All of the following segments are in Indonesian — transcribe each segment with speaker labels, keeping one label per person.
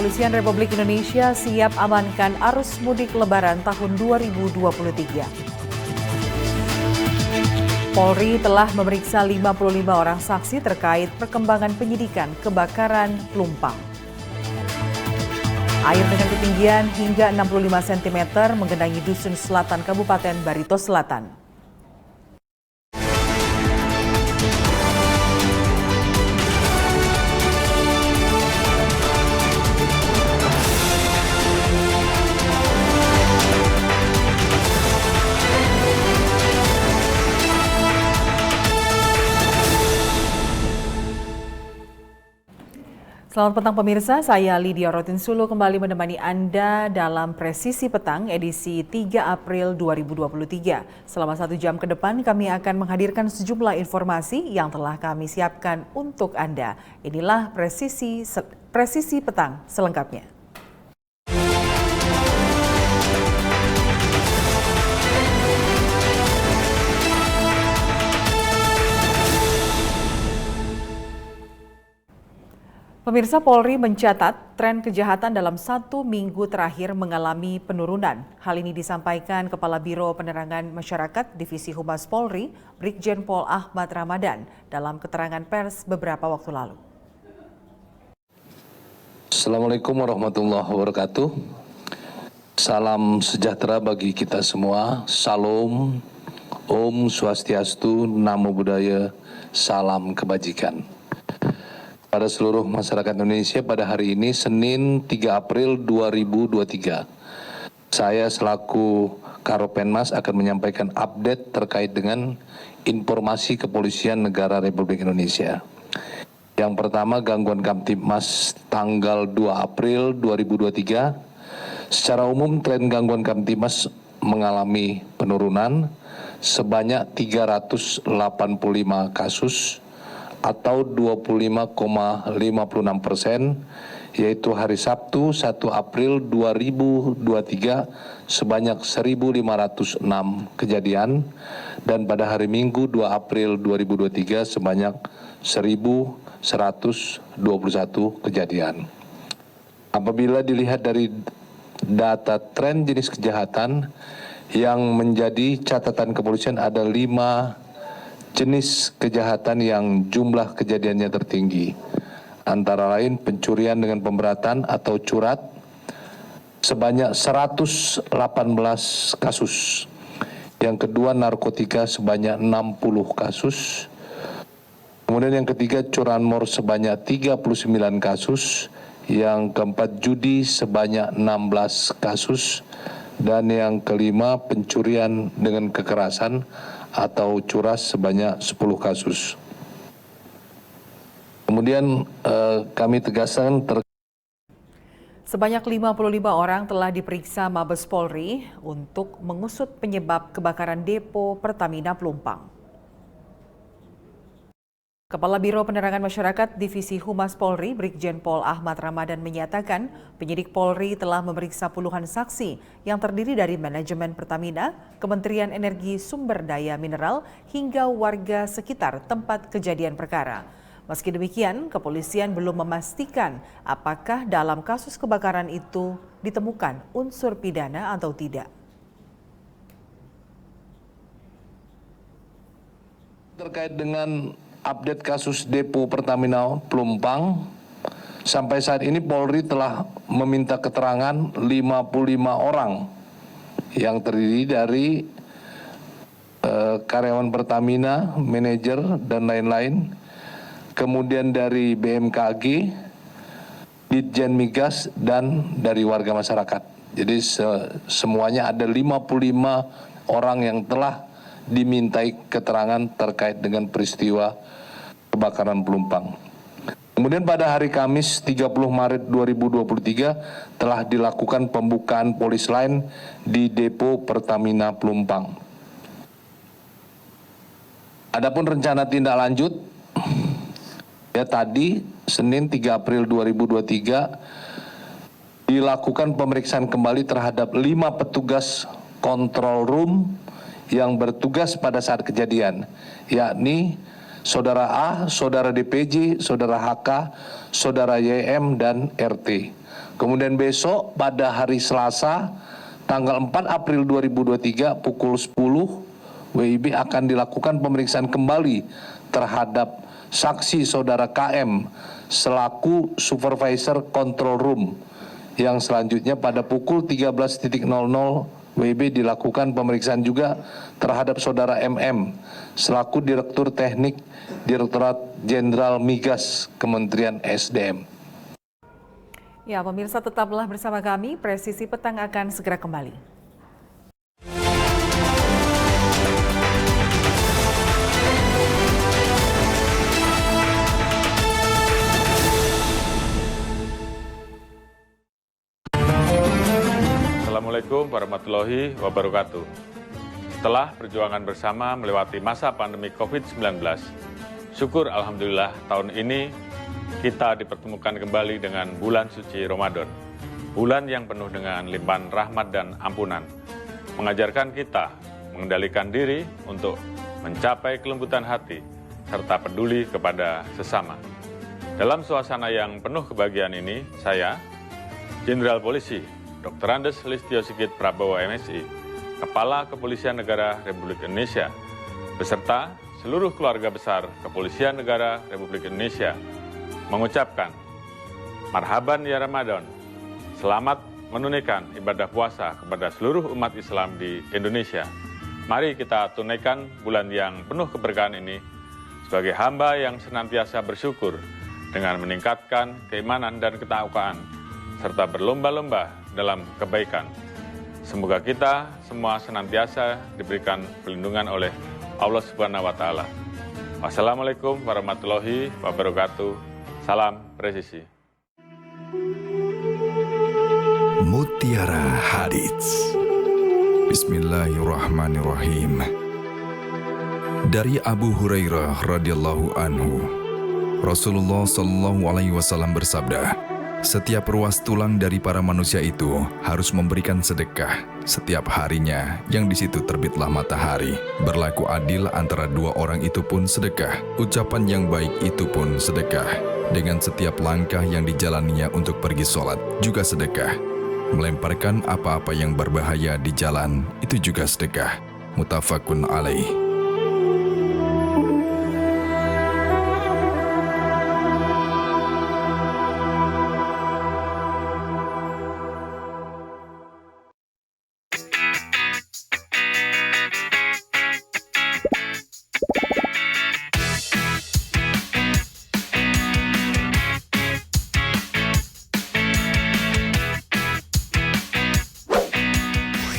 Speaker 1: Kepolisian Republik Indonesia siap amankan arus mudik Lebaran tahun 2023. Polri telah memeriksa 55 orang saksi terkait perkembangan penyidikan kebakaran Pelumpang. Air dengan ketinggian hingga 65 cm menggenangi Dusun Selatan Kabupaten Barito Selatan. Selamat petang pemirsa, saya Lydia Rotinsulu kembali menemani Anda dalam Presisi Petang edisi 3 April 2023. Selama 1 jam ke depan kami akan menghadirkan sejumlah informasi yang telah kami siapkan untuk Anda. Inilah Presisi Petang selengkapnya. Pemirsa, Polri mencatat tren kejahatan dalam 1 minggu terakhir mengalami penurunan. Hal ini disampaikan Kepala Biro Penerangan Masyarakat Divisi Humas Polri, Brigjen Pol Ahmad Ramadan, dalam keterangan pers beberapa waktu lalu.
Speaker 2: Assalamualaikum warahmatullahi wabarakatuh. Salam sejahtera bagi kita semua. Salam, Om Swastiastu, Namo Buddhaya, salam kebajikan. Pada seluruh masyarakat Indonesia pada hari ini Senin 3 April 2023. Saya selaku Karopenmas akan menyampaikan update terkait dengan informasi kepolisian negara Republik Indonesia. Yang pertama, gangguan Kamtibmas tanggal 2 April 2023. Secara umum tren gangguan Kamtibmas mengalami penurunan sebanyak 385 kasus atau 25,56%, yaitu hari Sabtu 1 April 2023 sebanyak 1.506 kejadian, dan pada hari Minggu 2 April 2023 sebanyak 1.121 kejadian. Apabila dilihat dari data tren jenis kejahatan yang menjadi catatan kepolisian, ada 5 jenis kejahatan yang jumlah kejadiannya tertinggi, antara lain pencurian dengan pemberatan atau curat sebanyak 118 kasus. Yang kedua, narkotika sebanyak 60 kasus. Kemudian yang ketiga, curanmor sebanyak 39 kasus. Yang keempat, judi sebanyak 16 kasus. Dan yang kelima, pencurian dengan kekerasan atau curas sebanyak 10 kasus. Kemudian kami tegaskan
Speaker 1: Sebanyak 55 orang telah diperiksa Mabes Polri untuk mengusut penyebab kebakaran depo Pertamina Pelumpang. Kepala Biro Penerangan Masyarakat Divisi Humas Polri, Brigjen Pol Ahmad Ramadan menyatakan penyidik Polri telah memeriksa puluhan saksi yang terdiri dari manajemen Pertamina, Kementerian Energi Sumber Daya Mineral, hingga warga sekitar tempat kejadian perkara. Meski demikian, kepolisian belum memastikan apakah dalam kasus kebakaran itu ditemukan unsur pidana atau tidak.
Speaker 2: Terkait dengan update kasus depo Pertamina Pelumpang, sampai saat ini Polri telah meminta keterangan 55 orang yang terdiri dari karyawan Pertamina, manajer, dan lain-lain. Kemudian dari BMKG, Ditjen Migas, dan dari warga masyarakat. Jadi semuanya ada 55 orang yang telah dimintai keterangan terkait dengan peristiwa kebakaran Pelumpang. Kemudian pada hari Kamis 30 Maret 2023 telah dilakukan pembukaan polis lain di depo Pertamina Pelumpang. Adapun rencana tindak lanjut, tadi Senin 3 April 2023 dilakukan pemeriksaan kembali terhadap 5 petugas control room yang bertugas pada saat kejadian, yakni saudara A, saudara DPJ, saudara HK, saudara YM, dan RT. Kemudian besok pada hari Selasa, tanggal 4 April 2023 pukul 10, WIB akan dilakukan pemeriksaan kembali terhadap saksi saudara KM selaku Supervisor Control Room, yang selanjutnya pada pukul 13.00 WIB dilakukan pemeriksaan juga terhadap saudara MM selaku Direktur Teknik Direktorat Jenderal Migas Kementerian SDM.
Speaker 1: Ya, pemirsa tetaplah bersama kami, Presisi Petang akan segera kembali.
Speaker 3: Assalamualaikum warahmatullahi wabarakatuh. Setelah perjuangan bersama melewati masa pandemi COVID-19, syukur alhamdulillah tahun ini kita dipertemukan kembali dengan bulan suci Ramadan. Bulan yang penuh dengan limpahan rahmat dan ampunan, mengajarkan kita mengendalikan diri untuk mencapai kelembutan hati serta peduli kepada sesama. Dalam suasana yang penuh kebahagiaan ini, saya, Jenderal Polisi Dr. Andes Listio Sigit Prabowo MSI, Kepala Kepolisian Negara Republik Indonesia, beserta seluruh keluarga besar Kepolisian Negara Republik Indonesia, mengucapkan marhaban ya Ramadan, selamat menunaikan ibadah puasa kepada seluruh umat Islam di Indonesia. Mari kita tunaikan bulan yang penuh keberkahan ini sebagai hamba yang senantiasa bersyukur dengan meningkatkan keimanan dan ketakwaan, serta berlomba-lomba dalam kebaikan. Semoga kita semua senantiasa diberikan perlindungan oleh Allah Subhanahu wa Ta'ala. Wassalamualaikum warahmatullahi wabarakatuh. Salam presisi.
Speaker 4: Mutiara Hadits. Bismillahirrahmanirrahim. Dari Abu Hurairah radhiyallahu anhu, Rasulullah Shallallahu alaihi wasallam bersabda, setiap ruas tulang dari para manusia itu harus memberikan sedekah setiap harinya, yang di situ terbitlah matahari. Berlaku adil antara dua orang itu pun sedekah. Ucapan yang baik itu pun sedekah. Dengan setiap langkah yang dijalaninya untuk pergi sholat juga sedekah. Melemparkan apa-apa yang berbahaya di jalan itu juga sedekah. Muttafaqun alaih.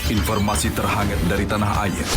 Speaker 4: Informasi terhangat dari tanah air.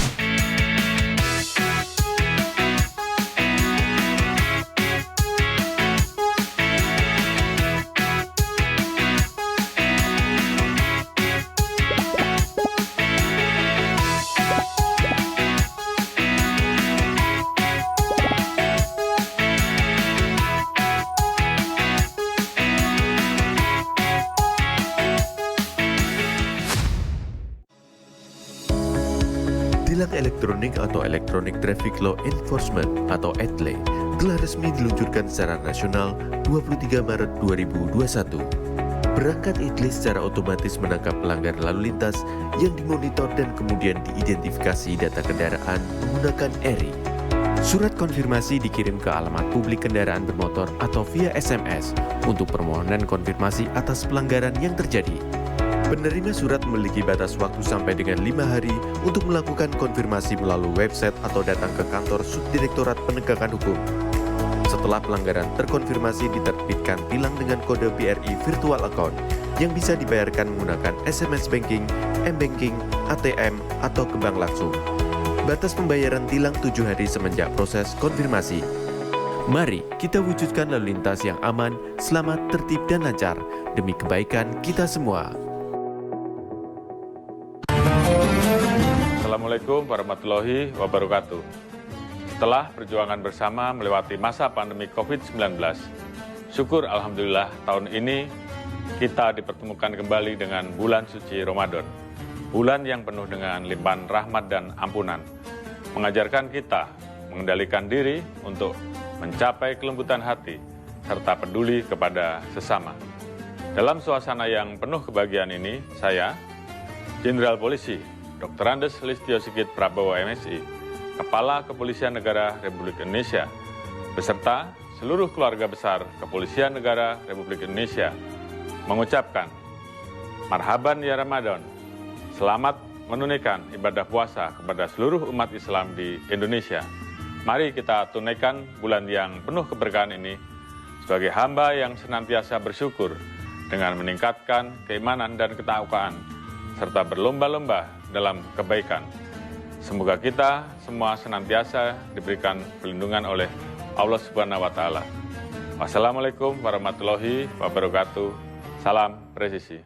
Speaker 5: Tilang elektronik atau Electronic Traffic Law Enforcement atau ETLE telah resmi diluncurkan secara nasional 23 Maret 2021. Perangkat ETLE secara otomatis menangkap pelanggar lalu lintas yang dimonitor dan kemudian diidentifikasi data kendaraan menggunakan ERI. Surat konfirmasi dikirim ke alamat publik kendaraan bermotor atau via SMS untuk permohonan konfirmasi atas pelanggaran yang terjadi. Penerima surat memiliki batas waktu sampai dengan 5 hari untuk melakukan konfirmasi melalui website atau datang ke kantor Subdirektorat Penegakan Hukum. Setelah pelanggaran terkonfirmasi, diterbitkan tilang dengan kode BRI Virtual Account yang bisa dibayarkan menggunakan SMS Banking, M-Banking, ATM, atau ke bank langsung. Batas pembayaran tilang 7 hari semenjak proses konfirmasi. Mari kita wujudkan lalu lintas yang aman, selamat, tertib, dan lancar demi kebaikan kita semua.
Speaker 3: Assalamualaikum warahmatullahi wabarakatuh. Setelah perjuangan bersama melewati masa pandemi COVID-19, syukur alhamdulillah tahun ini kita dipertemukan kembali dengan bulan suci Ramadan. Bulan yang penuh dengan limpahan rahmat dan ampunan, mengajarkan kita mengendalikan diri untuk mencapai kelembutan hati serta peduli kepada sesama. Dalam suasana yang penuh kebahagiaan ini, saya, Jenderal Polisi Dr. Andes Listio Sigit Prabowo MSI, Kepala Kepolisian Negara Republik Indonesia, beserta seluruh keluarga besar Kepolisian Negara Republik Indonesia, mengucapkan Marhaban ya Ramadan, selamat menunaikan ibadah puasa kepada seluruh umat Islam di Indonesia. Mari kita tunaikan bulan yang penuh keberkahan ini sebagai hamba yang senantiasa bersyukur dengan meningkatkan keimanan dan ketakwaan, serta berlomba-lomba dalam kebaikan. Semoga kita semua senantiasa diberikan perlindungan oleh Allah Subhanahu wa Ta'ala. Wassalamualaikum warahmatullahi wabarakatuh. Salam presisi.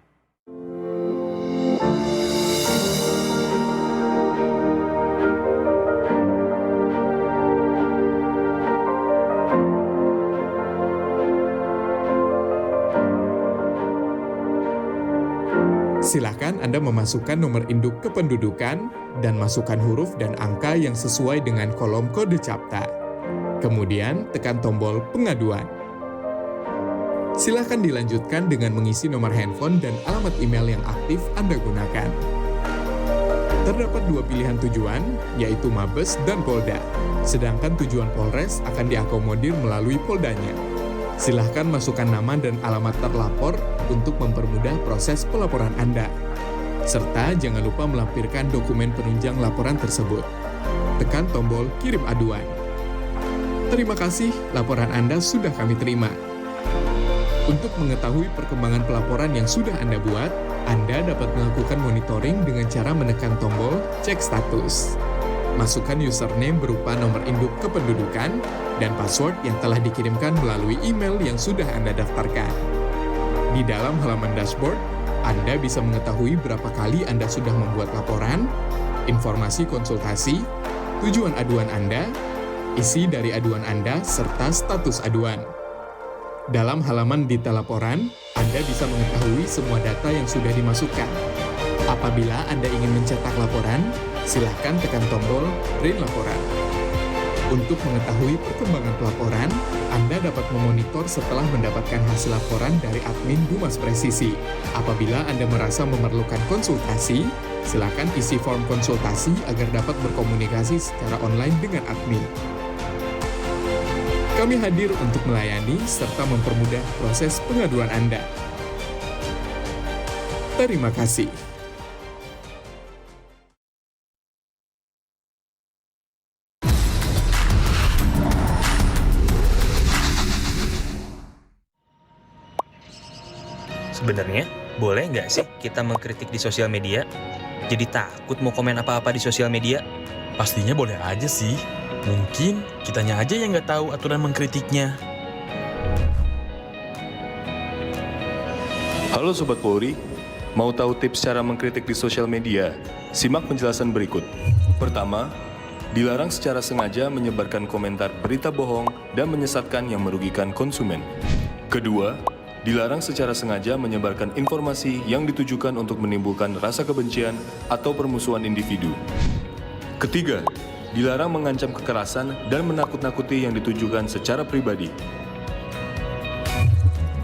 Speaker 6: Silakan Anda memasukkan nomor induk kependudukan dan masukkan huruf dan angka yang sesuai dengan kolom kode CAPTA. Kemudian tekan tombol pengaduan. Silakan dilanjutkan dengan mengisi nomor handphone dan alamat email yang aktif Anda gunakan. Terdapat dua pilihan tujuan, yaitu Mabes dan Polda. Sedangkan tujuan Polres akan diakomodir melalui Poldanya. Silahkan masukkan nama dan alamat terlapor untuk mempermudah proses pelaporan Anda. Serta jangan lupa melampirkan dokumen penunjang laporan tersebut. Tekan tombol kirim aduan. Terima kasih, laporan Anda sudah kami terima. Untuk mengetahui perkembangan pelaporan yang sudah Anda buat, Anda dapat melakukan monitoring dengan cara menekan tombol cek status. Masukkan username berupa nomor induk kependudukan dan password yang telah dikirimkan melalui email yang sudah Anda daftarkan. Di dalam halaman dashboard, Anda bisa mengetahui berapa kali Anda sudah membuat laporan, informasi konsultasi, tujuan aduan Anda, isi dari aduan Anda, serta status aduan. Dalam halaman detail laporan, Anda bisa mengetahui semua data yang sudah dimasukkan. Apabila Anda ingin mencetak laporan, silakan tekan tombol print laporan. Untuk mengetahui perkembangan pelaporan, Anda dapat memonitor setelah mendapatkan hasil laporan dari admin Humas Presisi. Apabila Anda merasa memerlukan konsultasi, silakan isi form konsultasi agar dapat berkomunikasi secara online dengan admin. Kami hadir untuk melayani serta mempermudah proses pengaduan Anda. Terima kasih.
Speaker 7: Sebenarnya, boleh nggak sih kita mengkritik di sosial media? Jadi takut mau komen apa-apa di sosial media?
Speaker 8: Pastinya boleh aja sih. Mungkin kitanya aja yang nggak tahu aturan mengkritiknya.
Speaker 9: Halo Sobat Polri, mau tahu tips cara mengkritik di sosial media? Simak penjelasan berikut. Pertama, dilarang secara sengaja menyebarkan komentar berita bohong dan menyesatkan yang merugikan konsumen. Kedua, dilarang secara sengaja menyebarkan informasi yang ditujukan untuk menimbulkan rasa kebencian atau permusuhan individu. Ketiga, dilarang mengancam kekerasan dan menakut-nakuti yang ditujukan secara pribadi.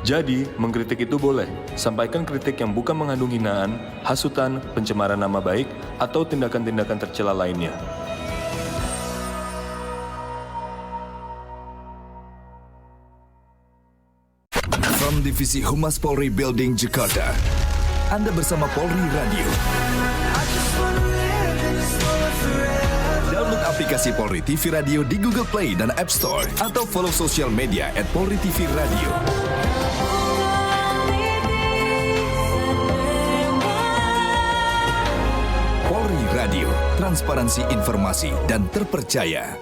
Speaker 9: Jadi, mengkritik itu boleh, sampaikan kritik yang bukan mengandung hinaan, hasutan, pencemaran nama baik, atau tindakan-tindakan tercela lainnya.
Speaker 4: From Divisi Humas Polri Building Jakarta, Anda bersama Polri Radio. Download aplikasi Polri TV Radio di Google Play dan App Store atau follow sosial media @Polri TV Radio. Polri Radio, transparansi informasi dan terpercaya.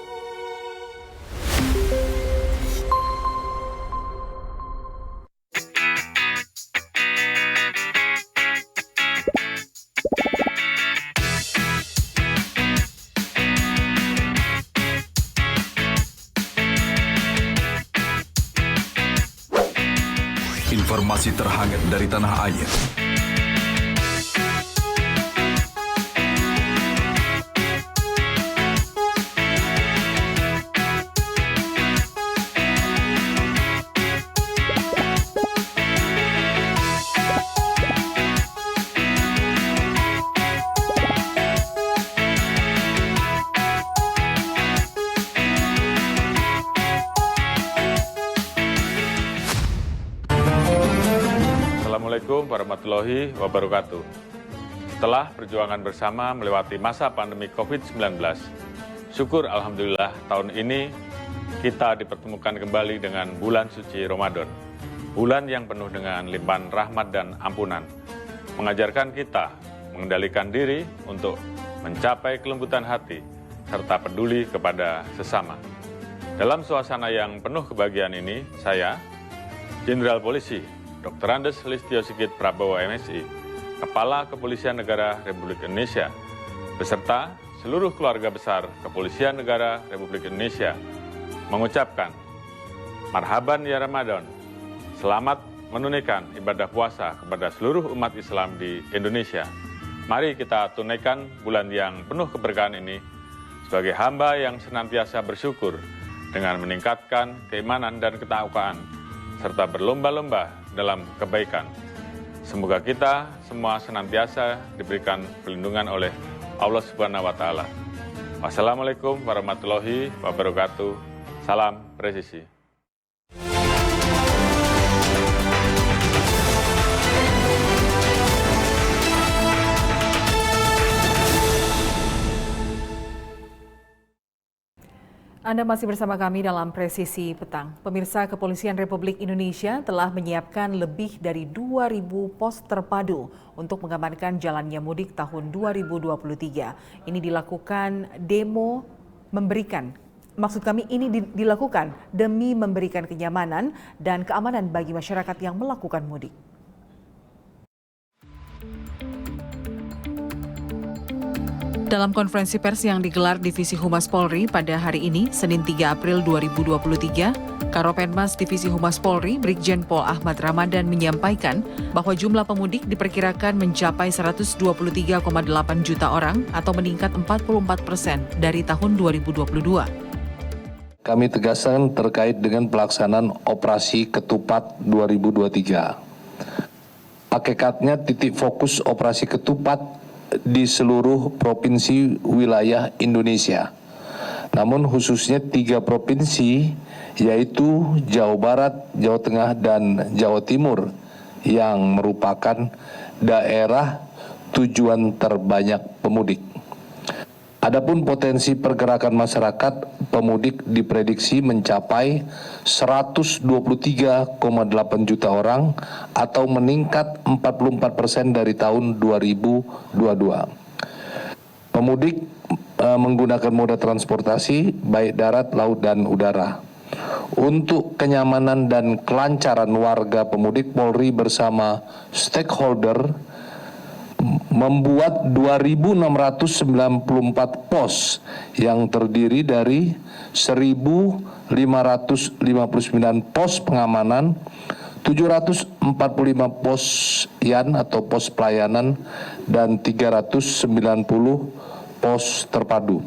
Speaker 4: Informasi terhangat dari tanah air.
Speaker 3: Assalamualaikum warahmatullahi wabarakatuh. Setelah perjuangan bersama melewati masa pandemi COVID-19, syukur Alhamdulillah tahun ini kita dipertemukan kembali dengan bulan suci Ramadan. Bulan yang penuh dengan limpahan rahmat dan ampunan. Mengajarkan kita mengendalikan diri untuk mencapai kelembutan hati serta peduli kepada sesama. Dalam suasana yang penuh kebahagiaan ini, saya, Jenderal Polisi Dr. Andes Listio Sigit Prabowo MSI, Kepala Kepolisian Negara Republik Indonesia, beserta seluruh keluarga besar Kepolisian Negara Republik Indonesia, mengucapkan Marhaban ya Ramadan, selamat menunaikan ibadah puasa kepada seluruh umat Islam di Indonesia. Mari kita tunaikan bulan yang penuh keberkahan ini sebagai hamba yang senantiasa bersyukur dengan meningkatkan keimanan dan ketakwaan, serta berlomba-lomba dalam kebaikan. Semoga kita semua senantiasa diberikan perlindungan oleh Allah Subhanahu wa Ta'ala. Wassalamualaikum warahmatullahi wabarakatuh. Salam presisi.
Speaker 1: Anda masih bersama kami dalam Presisi Petang. Pemirsa, Kepolisian Republik Indonesia telah menyiapkan lebih dari 2.000 pos terpadu untuk mengamankan jalannya mudik tahun 2023. Ini dilakukan dilakukan demi memberikan kenyamanan dan keamanan bagi masyarakat yang melakukan mudik. Dalam konferensi pers yang digelar Divisi Humas Polri pada hari ini, Senin 3 April 2023, Karopenmas Divisi Humas Polri, Brigjen Pol Ahmad Ramadan menyampaikan bahwa jumlah pemudik diperkirakan mencapai 123,8 juta orang atau meningkat 44% dari tahun 2022.
Speaker 2: Kami tegaskan terkait dengan pelaksanaan operasi Ketupat 2023. Hakikatnya titik fokus operasi Ketupat di seluruh provinsi wilayah Indonesia. Namun khususnya 3 provinsi yaitu Jawa Barat, Jawa Tengah, dan Jawa Timur yang merupakan daerah tujuan terbanyak pemudik. Adapun potensi pergerakan masyarakat pemudik diprediksi mencapai 123,8 juta orang atau meningkat 44% dari tahun 2022. Pemudik menggunakan moda transportasi baik darat, laut, dan udara. Untuk kenyamanan dan kelancaran warga pemudik, Polri bersama stakeholder membuat 2.694 pos yang terdiri dari 1.559 pos pengamanan, 745 pos yan atau pos pelayanan, dan 390 pos terpadu.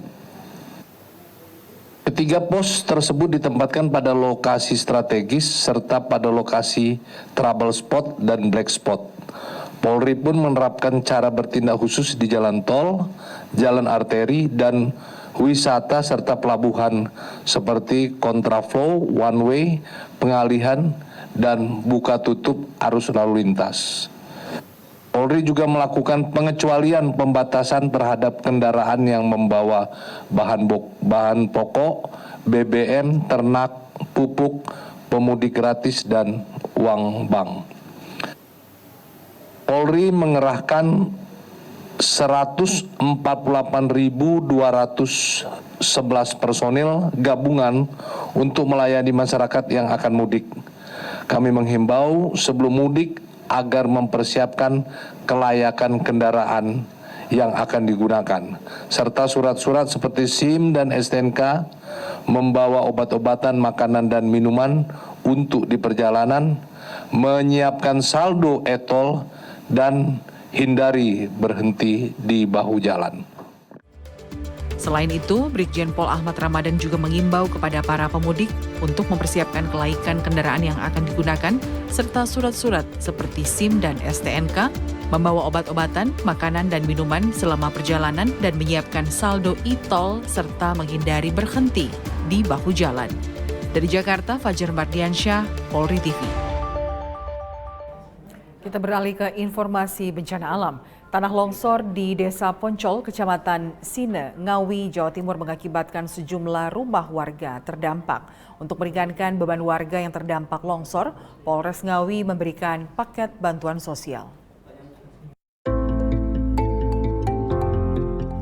Speaker 2: Ketiga pos tersebut ditempatkan pada lokasi strategis serta pada lokasi trouble spot dan black spot. Polri pun menerapkan cara bertindak khusus di jalan tol, jalan arteri, dan wisata serta pelabuhan seperti kontraflow, one way, pengalihan, dan buka tutup arus lalu lintas. Polri juga melakukan pengecualian pembatasan terhadap kendaraan yang membawa bahan pokok, BBM, ternak, pupuk, pemudik gratis, dan uang bank. Polri mengerahkan 148.211 personil gabungan untuk melayani masyarakat yang akan mudik. Kami menghimbau sebelum mudik agar mempersiapkan kelayakan kendaraan yang akan digunakan, serta surat-surat seperti SIM dan STNK, membawa obat-obatan, makanan, dan minuman untuk di perjalanan, menyiapkan saldo e-tol, dan hindari berhenti di bahu jalan.
Speaker 1: Selain itu, Brigjen Pol Ahmad Ramadan juga mengimbau kepada para pemudik untuk mempersiapkan kelaikan kendaraan yang akan digunakan, serta surat-surat seperti SIM dan STNK, membawa obat-obatan, makanan, dan minuman selama perjalanan, dan menyiapkan saldo e-tol, serta menghindari berhenti di bahu jalan. Dari Jakarta, Fajar Mardiansyah, Polri TV. Kita beralih ke informasi bencana alam. Tanah longsor di Desa Poncol, Kecamatan Sine, Ngawi, Jawa Timur mengakibatkan sejumlah rumah warga terdampak. Untuk meringankan beban warga yang terdampak longsor, Polres Ngawi memberikan paket bantuan sosial.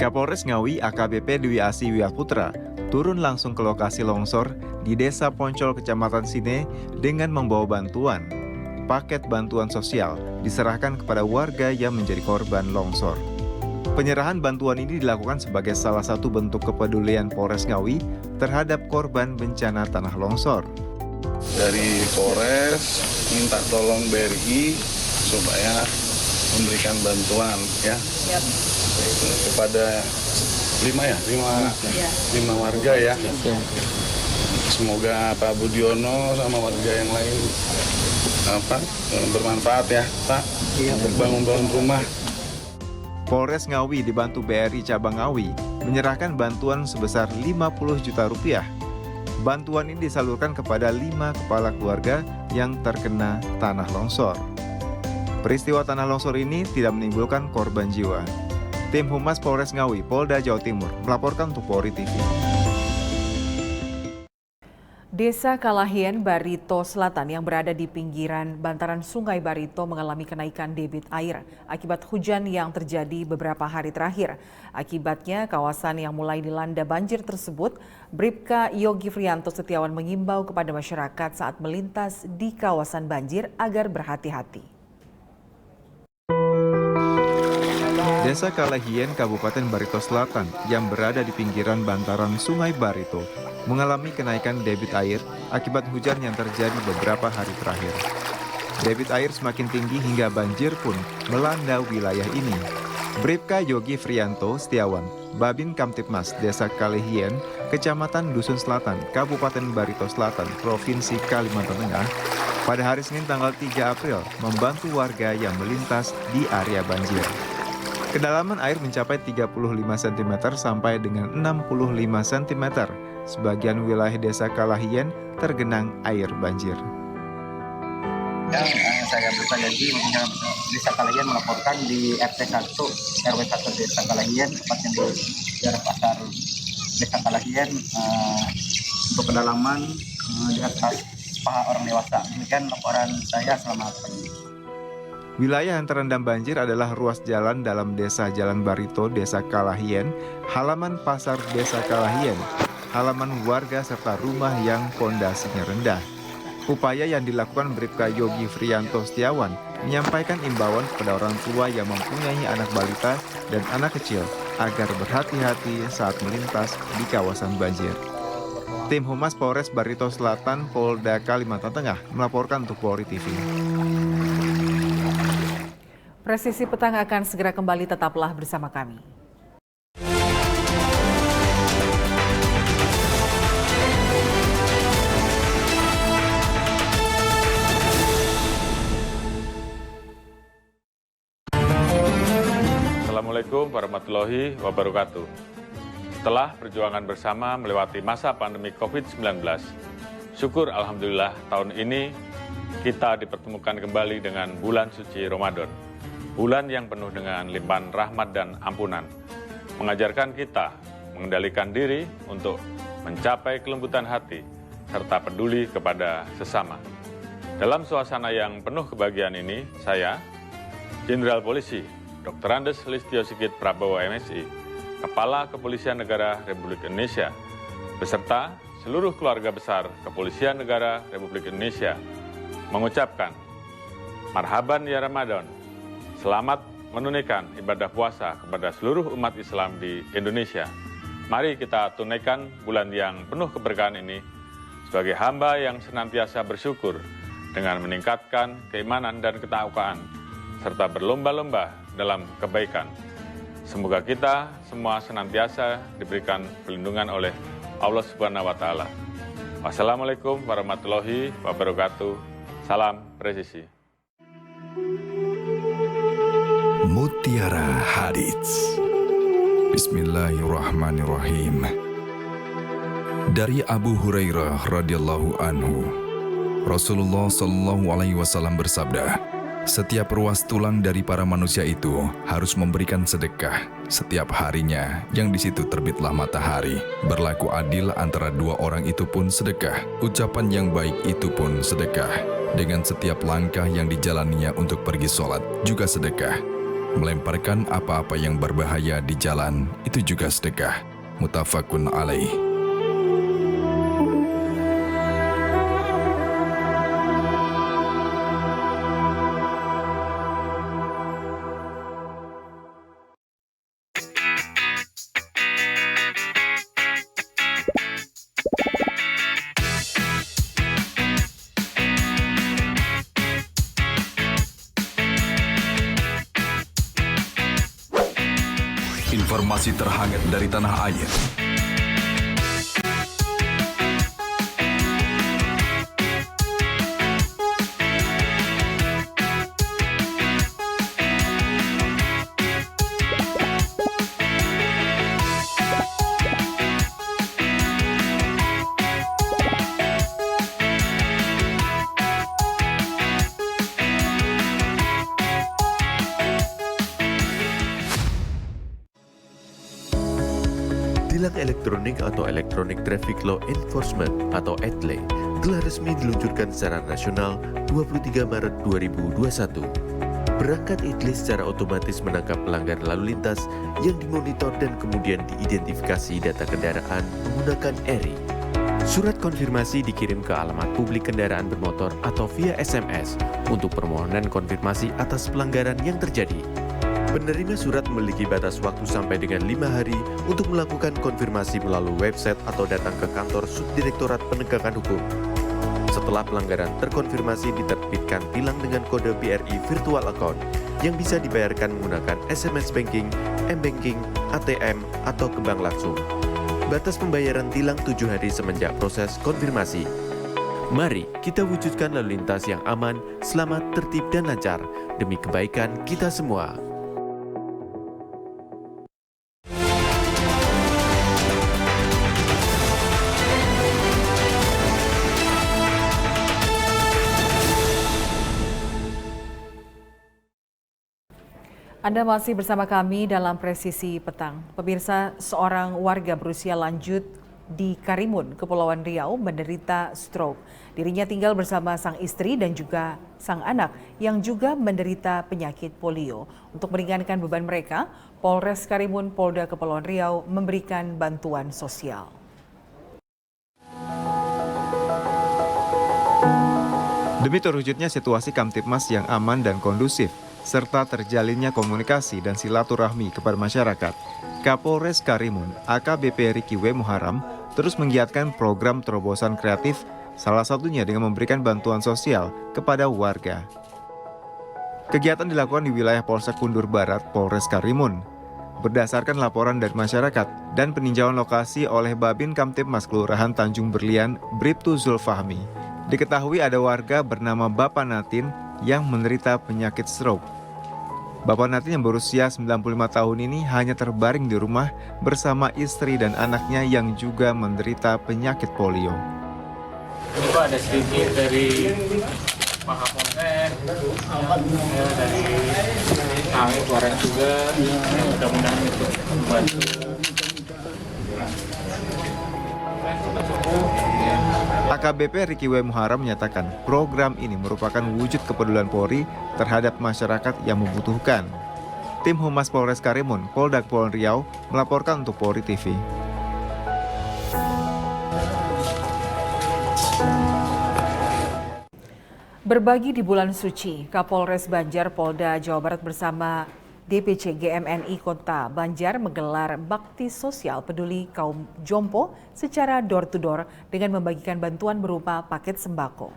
Speaker 10: Kapolres Ngawi AKBP Dwi Asi Wiyaputra turun langsung ke lokasi longsor di Desa Poncol, Kecamatan Sine dengan membawa bantuan. Paket bantuan sosial diserahkan kepada warga yang menjadi korban longsor. Penyerahan bantuan ini dilakukan sebagai salah satu bentuk kepedulian Polres Ngawi terhadap korban bencana tanah longsor.
Speaker 11: Dari Polres minta tolong BRI supaya memberikan bantuan kepada lima warga ya. Semoga Pak Budiono sama warga yang lain bermanfaat ya Pak untuk bangun rumah.
Speaker 10: Polres Ngawi dibantu BRI Cabang Ngawi menyerahkan bantuan sebesar 50 juta rupiah. Bantuan ini disalurkan kepada 5 kepala keluarga yang terkena tanah longsor. Peristiwa tanah longsor ini tidak menimbulkan korban jiwa. Tim Humas Polres Ngawi, Polda Jawa Timur melaporkan untuk Polri TV.
Speaker 1: Desa Kalahien, Barito Selatan yang berada di pinggiran bantaran Sungai Barito mengalami kenaikan debit air akibat hujan yang terjadi beberapa hari terakhir. Akibatnya, kawasan yang mulai dilanda banjir tersebut, Bribka Yogi Frianto Setiawan mengimbau kepada masyarakat saat melintas di kawasan banjir agar berhati-hati.
Speaker 10: Desa Kalahien, Kabupaten Barito Selatan yang berada di pinggiran bantaran Sungai Barito mengalami kenaikan debit air akibat hujan yang terjadi beberapa hari terakhir. Debit air semakin tinggi hingga banjir pun melanda wilayah ini. Bribka Yogi Frianto Setiawan, Babin Kamtipmas Desa Kalahien, Kecamatan Dusun Selatan, Kabupaten Barito Selatan, Provinsi Kalimantan Tengah, pada hari Senin tanggal 3 April membantu warga yang melintas di area banjir. Kedalaman air mencapai 35 cm sampai dengan 65 cm. Sebagian wilayah Desa Kalahien tergenang air banjir.
Speaker 12: Saya Bribka Yogi, Desa Kalahien melaporkan di RT 1 RW 1 Desa Kalahien, tepatnya di daerah pasar Desa Kalahien, untuk kedalaman di atas paha orang dewasa. Demikian laporan saya, selamat pagi.
Speaker 10: Wilayah yang terendam banjir adalah ruas jalan dalam Desa Jalan Barito, Desa Kalahien, halaman pasar Desa Kalahien, halaman warga serta rumah yang pondasinya rendah. Upaya yang dilakukan Bribka Yogi Frianto Setiawan menyampaikan imbauan kepada orang tua yang mempunyai anak balita dan anak kecil agar berhati-hati saat melintas di kawasan banjir. Tim Humas Polres Barito Selatan, Polda Kalimantan Tengah melaporkan untuk Polri TV.
Speaker 1: Presisi petang akan segera kembali, tetaplah bersama kami.
Speaker 3: Assalamualaikum warahmatullahi wabarakatuh. Setelah perjuangan bersama melewati masa pandemi COVID-19, syukur alhamdulillah tahun ini kita dipertemukan kembali dengan bulan suci Ramadan. Bulan yang penuh dengan limpahan rahmat dan ampunan, mengajarkan kita mengendalikan diri untuk mencapai kelembutan hati, serta peduli kepada sesama. Dalam suasana yang penuh kebahagiaan ini, saya, Jenderal Polisi Dr. Andes Listio Sigit Prabowo MSI, Kepala Kepolisian Negara Republik Indonesia, beserta seluruh keluarga besar Kepolisian Negara Republik Indonesia, mengucapkan, Marhaban ya Ramadan. Selamat menunaikan ibadah puasa kepada seluruh umat Islam di Indonesia. Mari kita tunaikan bulan yang penuh keberkahan ini sebagai hamba yang senantiasa bersyukur dengan meningkatkan keimanan dan ketakwaan, serta berlomba-lomba dalam kebaikan. Semoga kita semua senantiasa diberikan perlindungan oleh Allah Subhanahu wa Ta'ala. Wassalamualaikum warahmatullahi wabarakatuh. Salam presisi.
Speaker 4: Mutiara Hadits. Bismillahirrahmanirrahim. Dari Abu Hurairah radhiyallahu anhu, Rasulullah sallallahu alaihi wasallam bersabda, Setiap ruas tulang dari para manusia itu harus memberikan sedekah setiap harinya, yang di situ terbitlah matahari. Berlaku adil antara dua orang itu pun sedekah. Ucapan yang baik itu pun sedekah. Dengan setiap langkah yang dijalaninya untuk pergi sholat juga sedekah. Melemparkan apa-apa yang berbahaya di jalan itu juga sedekah. Muttafaqun alaih. Informasi terhangat dari tanah air.
Speaker 5: Tilang elektronik atau Electronic Traffic Law Enforcement atau ETLE telah resmi diluncurkan secara nasional 23 Maret 2021. Perangkat ETLE secara otomatis menangkap pelanggar lalu lintas yang dimonitor dan kemudian diidentifikasi data kendaraan menggunakan ERI. Surat konfirmasi dikirim ke alamat publik kendaraan bermotor atau via SMS untuk permohonan konfirmasi atas pelanggaran yang terjadi. Penerima surat memiliki batas waktu sampai dengan 5 hari untuk melakukan konfirmasi melalui website atau datang ke kantor Subdirektorat Penegakan Hukum. Setelah pelanggaran terkonfirmasi, diterbitkan tilang dengan kode BRI Virtual Account yang bisa dibayarkan menggunakan SMS Banking, M-Banking, ATM, atau ke bank langsung. Batas pembayaran tilang 7 hari semenjak proses konfirmasi. Mari kita wujudkan lalu lintas yang aman, selamat, tertib, dan lancar demi kebaikan kita semua.
Speaker 1: Anda masih bersama kami dalam Presisi Petang. Pemirsa, seorang warga berusia lanjut di Karimun, Kepulauan Riau menderita stroke. Dirinya tinggal bersama sang istri dan juga sang anak yang juga menderita penyakit polio. Untuk meringankan beban mereka, Polres Karimun Polda Kepulauan Riau memberikan bantuan sosial.
Speaker 10: Demi terwujudnya situasi Kamtibmas yang aman dan kondusif, serta terjalinnya komunikasi dan silaturahmi kepada masyarakat, Kapolres Karimun AKBP Riki W. Muharam terus menggiatkan program terobosan kreatif, salah satunya dengan memberikan bantuan sosial kepada warga. Kegiatan dilakukan di wilayah Polsek Kundur Barat, Polres Karimun. Berdasarkan laporan dari masyarakat dan peninjauan lokasi oleh Babin Kamtibmas Kelurahan Tanjung Berlian, Bribtu Zulfahmi, diketahui ada warga bernama Bapak Natin yang menderita penyakit stroke. Bapak Natin yang berusia 95 tahun ini hanya terbaring di rumah bersama istri dan anaknya yang juga menderita penyakit polio.
Speaker 13: Ini Pak ada sedikit dari Pak Kapolsek, dari kami Polres juga, mudah-mudahan itu membantu.
Speaker 10: AKBP Riki W. Muharam menyatakan program ini merupakan wujud kepedulian Polri terhadap masyarakat yang membutuhkan. Tim Humas Polres Karimun, Polda Kepulauan Riau melaporkan untuk Polri TV.
Speaker 1: Berbagi di bulan suci, Kapolres Banjar Polda Jawa Barat bersama DPC GMNI Kota Banjar menggelar bakti sosial peduli kaum jompo secara door-to-door dengan membagikan bantuan berupa paket sembako.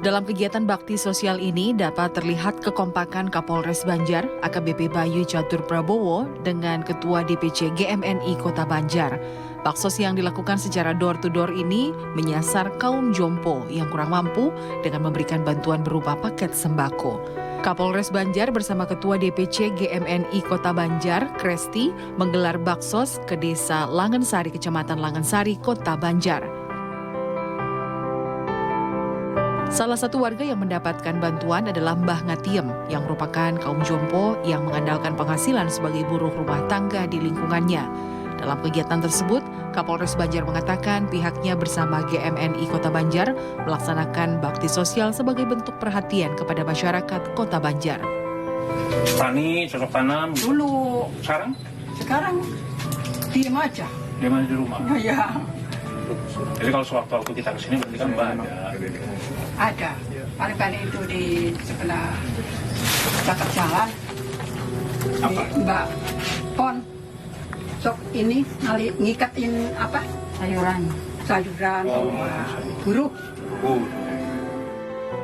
Speaker 1: Dalam kegiatan bakti sosial ini dapat terlihat kekompakan Kapolres Banjar AKBP Bayu Catur Prabowo dengan Ketua DPC GMNI Kota Banjar. Baksos yang dilakukan secara door-to-door ini menyasar kaum jompo yang kurang mampu dengan memberikan bantuan berupa paket sembako. Kapolres Banjar bersama Ketua DPC GMNI Kota Banjar, Kresti, menggelar baksos ke Desa Langensari, Kecamatan Langensari, Kota Banjar. Salah satu warga yang mendapatkan bantuan adalah Mbah Ngatiem yang merupakan kaum jompo yang mengandalkan penghasilan sebagai buruh rumah tangga di lingkungannya. Dalam kegiatan tersebut, Kapolres Banjar mengatakan pihaknya bersama GMNI Kota Banjar melaksanakan bakti sosial sebagai bentuk perhatian kepada masyarakat Kota Banjar.
Speaker 13: Tani, cocok tanam.
Speaker 14: Dulu.
Speaker 13: Sekarang?
Speaker 14: Sekarang diam aja.
Speaker 13: Diam aja di rumah.
Speaker 14: Ya,
Speaker 13: Jadi kalau sewaktu-waktu kita kesini berarti kan Mbak ada.
Speaker 14: ada. Paling-paling itu di sebelah dekat jalan.
Speaker 13: Apa?
Speaker 14: Di Mbak Pon. Sok ini ngikatin apa? Sayuran. Sayuran. Buruh.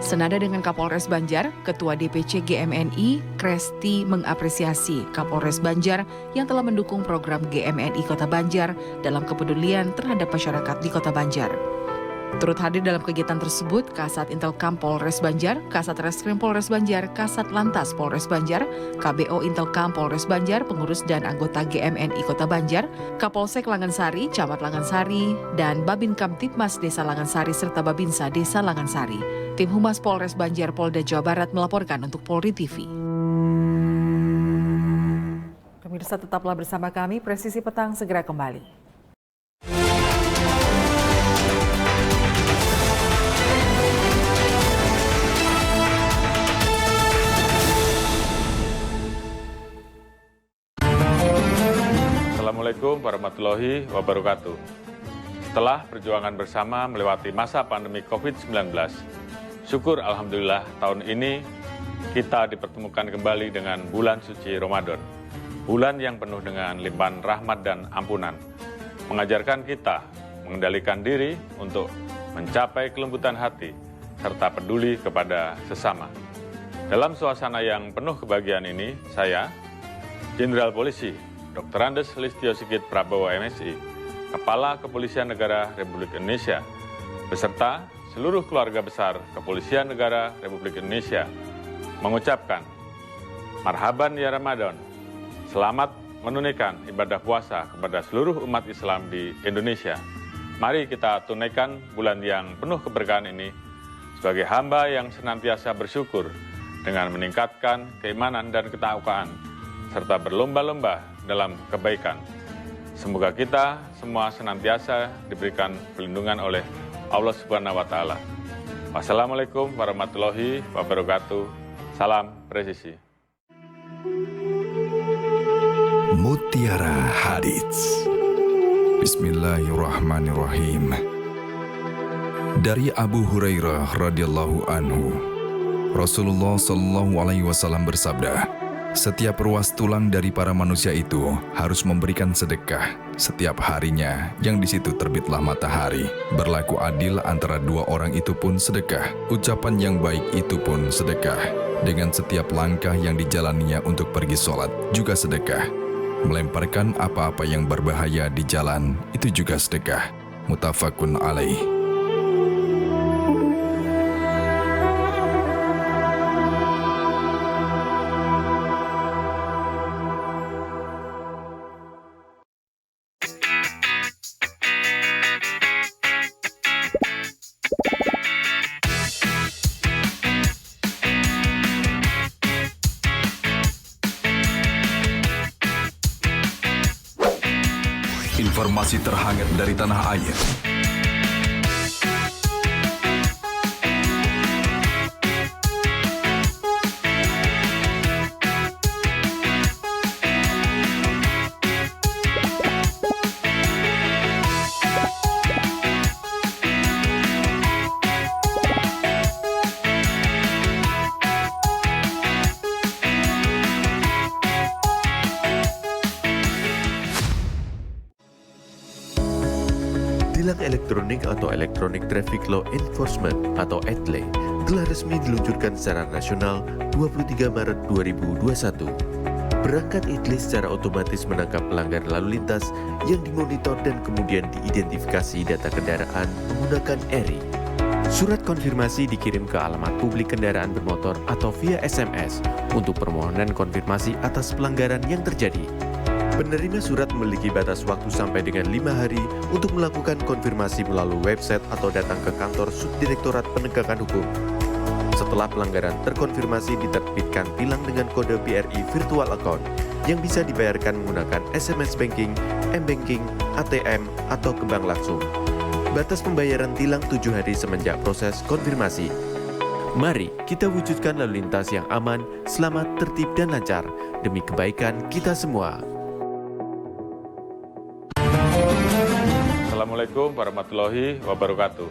Speaker 1: Senada dengan Kapolres Banjar, Ketua DPC GMNI, Kresti, mengapresiasi Kapolres Banjar yang telah mendukung program GMNI Kota Banjar dalam kepedulian terhadap masyarakat di Kota Banjar. Turut hadir dalam kegiatan tersebut Kasat Intelkam Polres Banjar, Kasat Reskrim Polres Banjar, Kasat Lantas Polres Banjar, KBO Intelkam Polres Banjar, pengurus dan anggota GMNI Kota Banjar, Kapolsek Langansari, Camat Langansari, dan Babin Kamtipmas Desa Langansari serta Babinsa Desa Langansari. Tim Humas Polres Banjar Polda Jawa Barat melaporkan untuk Polri TV. Pemirsa tetaplah bersama kami, Presisi Petang segera kembali.
Speaker 3: Assalamualaikum warahmatullahi wabarakatuh. Setelah perjuangan bersama melewati masa pandemi COVID-19, syukur Alhamdulillah tahun ini kita dipertemukan kembali dengan bulan suci Ramadan. Bulan yang penuh dengan limpahan rahmat dan ampunan. Mengajarkan kita mengendalikan diri untuk mencapai kelembutan hati serta peduli kepada sesama. Dalam suasana yang penuh kebahagiaan ini, saya, Jenderal Polisi Dr. Andes Listio Sigit Prabowo MSI, Kepala Kepolisian Negara Republik Indonesia, beserta seluruh keluarga besar Kepolisian Negara Republik Indonesia, mengucapkan Marhaban ya Ramadan, selamat menunaikan ibadah puasa kepada seluruh umat Islam di Indonesia. Mari kita tunaikan bulan yang penuh keberkahan ini sebagai hamba yang senantiasa bersyukur dengan meningkatkan keimanan dan ketakwaan, serta berlomba-lomba dalam kebaikan. Semoga kita semua senantiasa diberikan perlindungan oleh Allah Subhanahu wa Ta'ala. Wassalamualaikum warahmatullahi wabarakatuh. Salam presisi.
Speaker 4: Mutiara Hadits. Bismillahirrahmanirrahim. Dari Abu Hurairah radhiyallahu anhu, Rasulullah sallallahu alaihi wasallam bersabda, setiap ruas tulang dari para manusia itu harus memberikan sedekah setiap harinya yang di situ terbitlah matahari. Berlaku adil antara dua orang itu pun sedekah. Ucapan yang baik itu pun sedekah. Dengan setiap langkah yang dijalaninya untuk pergi sholat juga sedekah. Melemparkan apa-apa yang berbahaya di jalan itu juga sedekah. Muttafaqun alaih. Informasi terhangat dari tanah air.
Speaker 5: Tilang elektronik atau Electronic Traffic Law Enforcement atau ETLE telah resmi diluncurkan secara nasional 23 Maret 2021. Perangkat ETLE secara otomatis menangkap pelanggar lalu lintas yang dimonitor dan kemudian diidentifikasi data kendaraan menggunakan ERI. Surat konfirmasi dikirim ke alamat publik kendaraan bermotor atau via SMS untuk permohonan konfirmasi atas pelanggaran yang terjadi. Penerima surat memiliki batas waktu sampai dengan 5 hari untuk melakukan konfirmasi melalui website atau datang ke kantor Subdirektorat Penegakan Hukum. Setelah pelanggaran terkonfirmasi, diterbitkan tilang dengan kode BRI Virtual Account yang bisa dibayarkan menggunakan SMS Banking, M-Banking, ATM, atau ke bank langsung. Batas pembayaran tilang 7 hari semenjak proses konfirmasi. Mari kita wujudkan lalu lintas yang aman, selamat, tertib, dan lancar demi kebaikan kita semua.
Speaker 3: Assalamualaikum warahmatullahi wabarakatuh.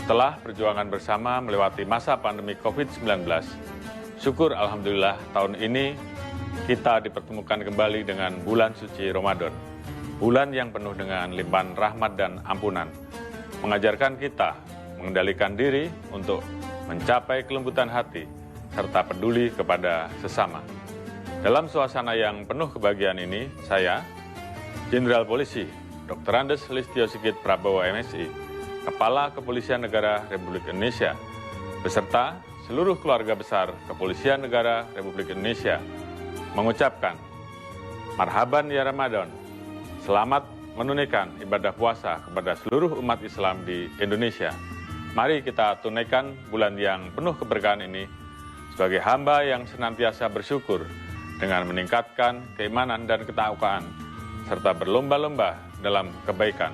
Speaker 3: Setelah perjuangan bersama melewati masa pandemi COVID-19, syukur Alhamdulillah tahun ini kita dipertemukan kembali dengan bulan suci Ramadan. Bulan yang penuh dengan limpahan rahmat dan ampunan, mengajarkan kita mengendalikan diri untuk mencapai kelembutan hati, serta peduli kepada sesama. Dalam suasana yang penuh kebahagiaan ini, saya, Jenderal Polisi Dr. Andes Listio Sigit Prabowo MSI, Kepala Kepolisian Negara Republik Indonesia, beserta seluruh keluarga besar Kepolisian Negara Republik Indonesia, mengucapkan, Marhaban ya Ramadan, selamat menunaikan ibadah puasa kepada seluruh umat Islam di Indonesia. Mari kita tunaikan bulan yang penuh keberkahan ini sebagai hamba yang senantiasa bersyukur dengan meningkatkan keimanan dan ketakwaan, serta berlomba-lomba dalam kebaikan.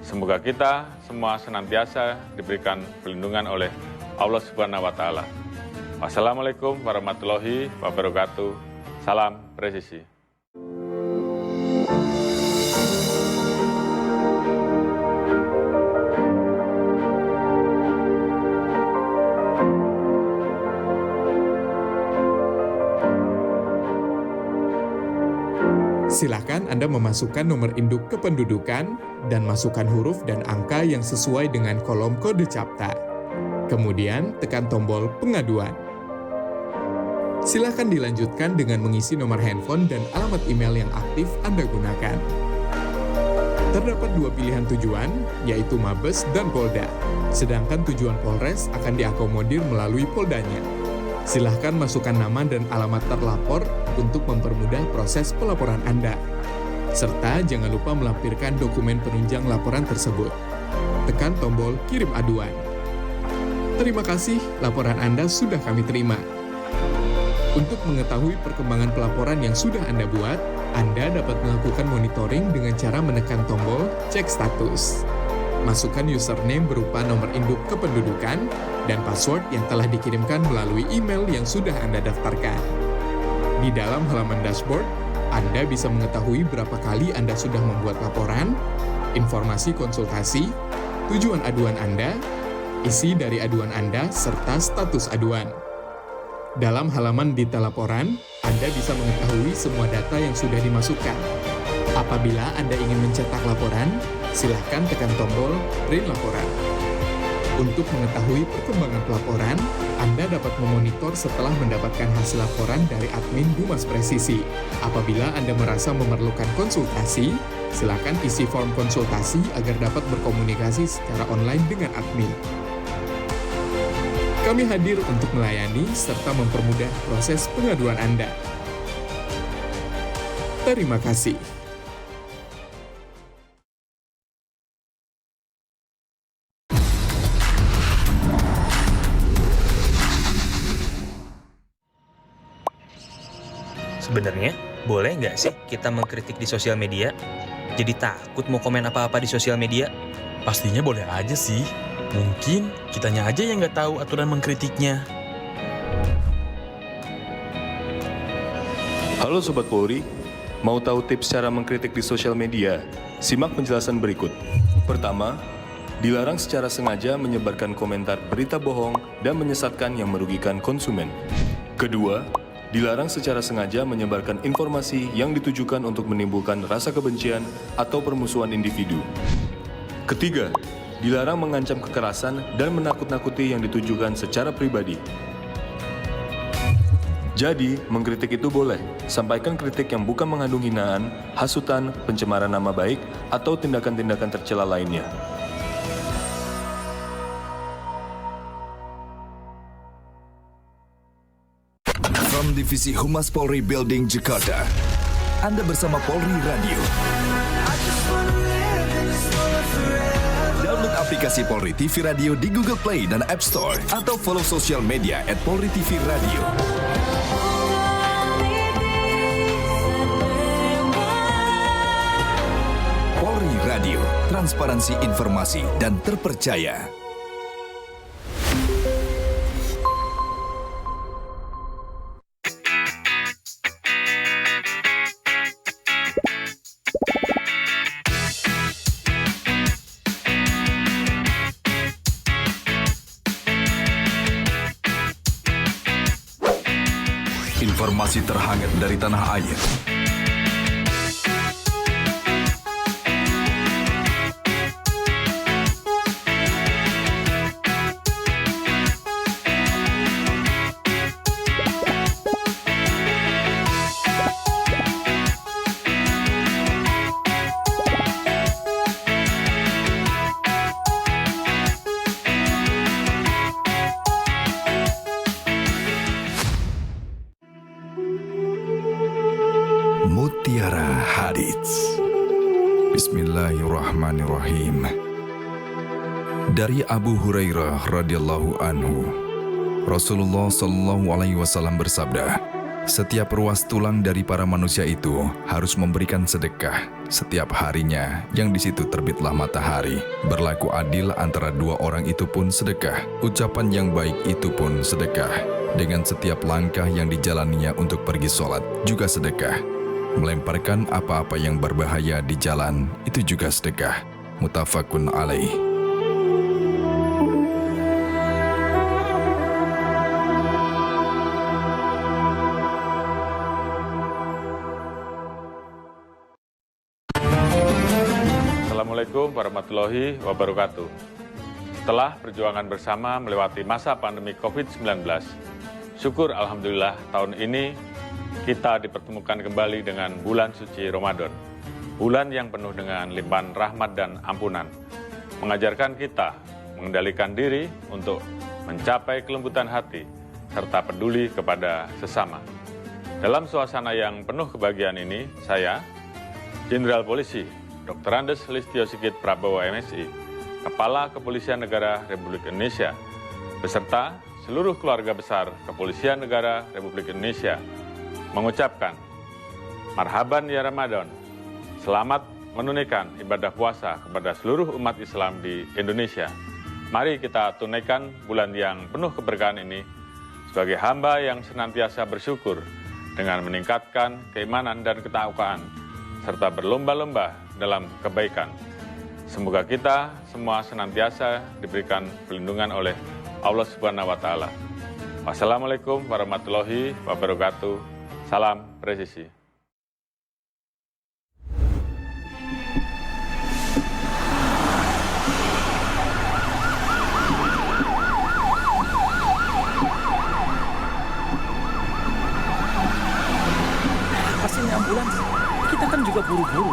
Speaker 3: Semoga kita semua senantiasa diberikan perlindungan oleh Allah Subhanahu wa Ta'ala. Wassalamualaikum warahmatullahi wabarakatuh. Salam presisi.
Speaker 6: Silakan Anda memasukkan nomor induk kependudukan dan masukkan huruf dan angka yang sesuai dengan kolom kode CAPTA. Kemudian tekan tombol pengaduan. Silakan dilanjutkan dengan mengisi nomor handphone dan alamat email yang aktif Anda gunakan. Terdapat 2 pilihan tujuan, yaitu Mabes dan Polda. Sedangkan tujuan Polres akan diakomodir melalui Poldanya. Silahkan masukkan nama dan alamat terlapor untuk mempermudah proses pelaporan Anda. Serta jangan lupa melampirkan dokumen penunjang laporan tersebut. Tekan tombol kirim aduan. Terima kasih, laporan Anda sudah kami terima. Untuk mengetahui perkembangan pelaporan yang sudah Anda buat, Anda dapat melakukan monitoring dengan cara menekan tombol cek status. Masukkan username berupa nomor induk kependudukan dan password yang telah dikirimkan melalui email yang sudah Anda daftarkan. Di dalam halaman dashboard, Anda bisa mengetahui berapa kali Anda sudah membuat laporan, informasi konsultasi, tujuan aduan Anda, isi dari aduan Anda, serta status aduan. Dalam halaman detail laporan, Anda bisa mengetahui semua data yang sudah dimasukkan. Apabila Anda ingin mencetak laporan, silahkan tekan tombol print laporan. Untuk mengetahui perkembangan pelaporan, Anda dapat memonitor setelah mendapatkan hasil laporan dari admin Humas Presisi. Apabila Anda merasa memerlukan konsultasi, silakan isi form konsultasi agar dapat berkomunikasi secara online dengan admin. Kami hadir untuk melayani serta mempermudah proses pengaduan Anda. Terima kasih.
Speaker 7: Sebenarnya, boleh nggak sih kita mengkritik di sosial media? Jadi takut mau komen apa-apa di sosial media?
Speaker 8: Pastinya boleh aja sih. Mungkin kitanya aja yang nggak tahu aturan mengkritiknya.
Speaker 9: Halo Sobat Polri, mau tahu tips cara mengkritik di sosial media? Simak penjelasan berikut. Pertama, dilarang secara sengaja menyebarkan komentar berita bohong dan menyesatkan yang merugikan konsumen. Kedua, dilarang secara sengaja menyebarkan informasi yang ditujukan untuk menimbulkan rasa kebencian atau permusuhan individu. Ketiga, dilarang mengancam kekerasan dan menakut-nakuti yang ditujukan secara pribadi. Jadi, mengkritik itu boleh. Sampaikan kritik yang bukan mengandung hinaan, hasutan, pencemaran nama baik, atau tindakan-tindakan tercela lainnya.
Speaker 4: From Divisi Humas Polri Building Jakarta, Anda bersama Polri Radio. Download aplikasi Polri TV Radio di Google Play dan App Store atau follow sosial media @Polri TV Radio. Polri Radio, transparansi informasi dan terpercaya. Informasi terhangat dari tanah air. Mutiara Hadits. Bismillahirrahmanirrahim. Dari Abu Hurairah radhiyallahu anhu, Rasulullah Shallallahu alaihi wasallam bersabda, setiap ruas tulang dari para manusia itu harus memberikan sedekah setiap harinya yang di situ terbitlah matahari. Berlaku adil antara dua orang itu pun sedekah. Ucapan yang baik itu pun sedekah. Dengan setiap langkah yang dijalaninya untuk pergi sholat juga sedekah. Melemparkan apa-apa yang berbahaya di jalan itu juga sedekah. Muttafaqun alaih.
Speaker 3: Assalamualaikum warahmatullahi wabarakatuh. Setelah perjuangan bersama melewati masa pandemi COVID-19, syukur alhamdulillah tahun ini kita dipertemukan kembali dengan bulan suci Ramadan. Bulan yang penuh dengan limpahan rahmat dan ampunan. Mengajarkan kita mengendalikan diri untuk mencapai kelembutan hati serta peduli kepada sesama. Dalam suasana yang penuh kebahagiaan ini, saya, Jenderal Polisi Dr. Andes Listio Sigit Prabowo MSI, Kepala Kepolisian Negara Republik Indonesia, beserta seluruh keluarga besar Kepolisian Negara Republik Indonesia, mengucapkan marhaban ya Ramadan, selamat menunaikan ibadah puasa kepada seluruh umat Islam di Indonesia. Mari kita tunaikan bulan yang penuh keberkahan ini sebagai hamba yang senantiasa bersyukur dengan meningkatkan keimanan dan ketakwaan serta berlomba-lomba dalam kebaikan. Semoga kita semua senantiasa diberikan perlindungan oleh Allah Subhanahu wa Ta'ala. Wassalamualaikum warahmatullahi wabarakatuh. Salam presisi.
Speaker 8: Pasti ini ambulans. Kita kan juga buru-buru.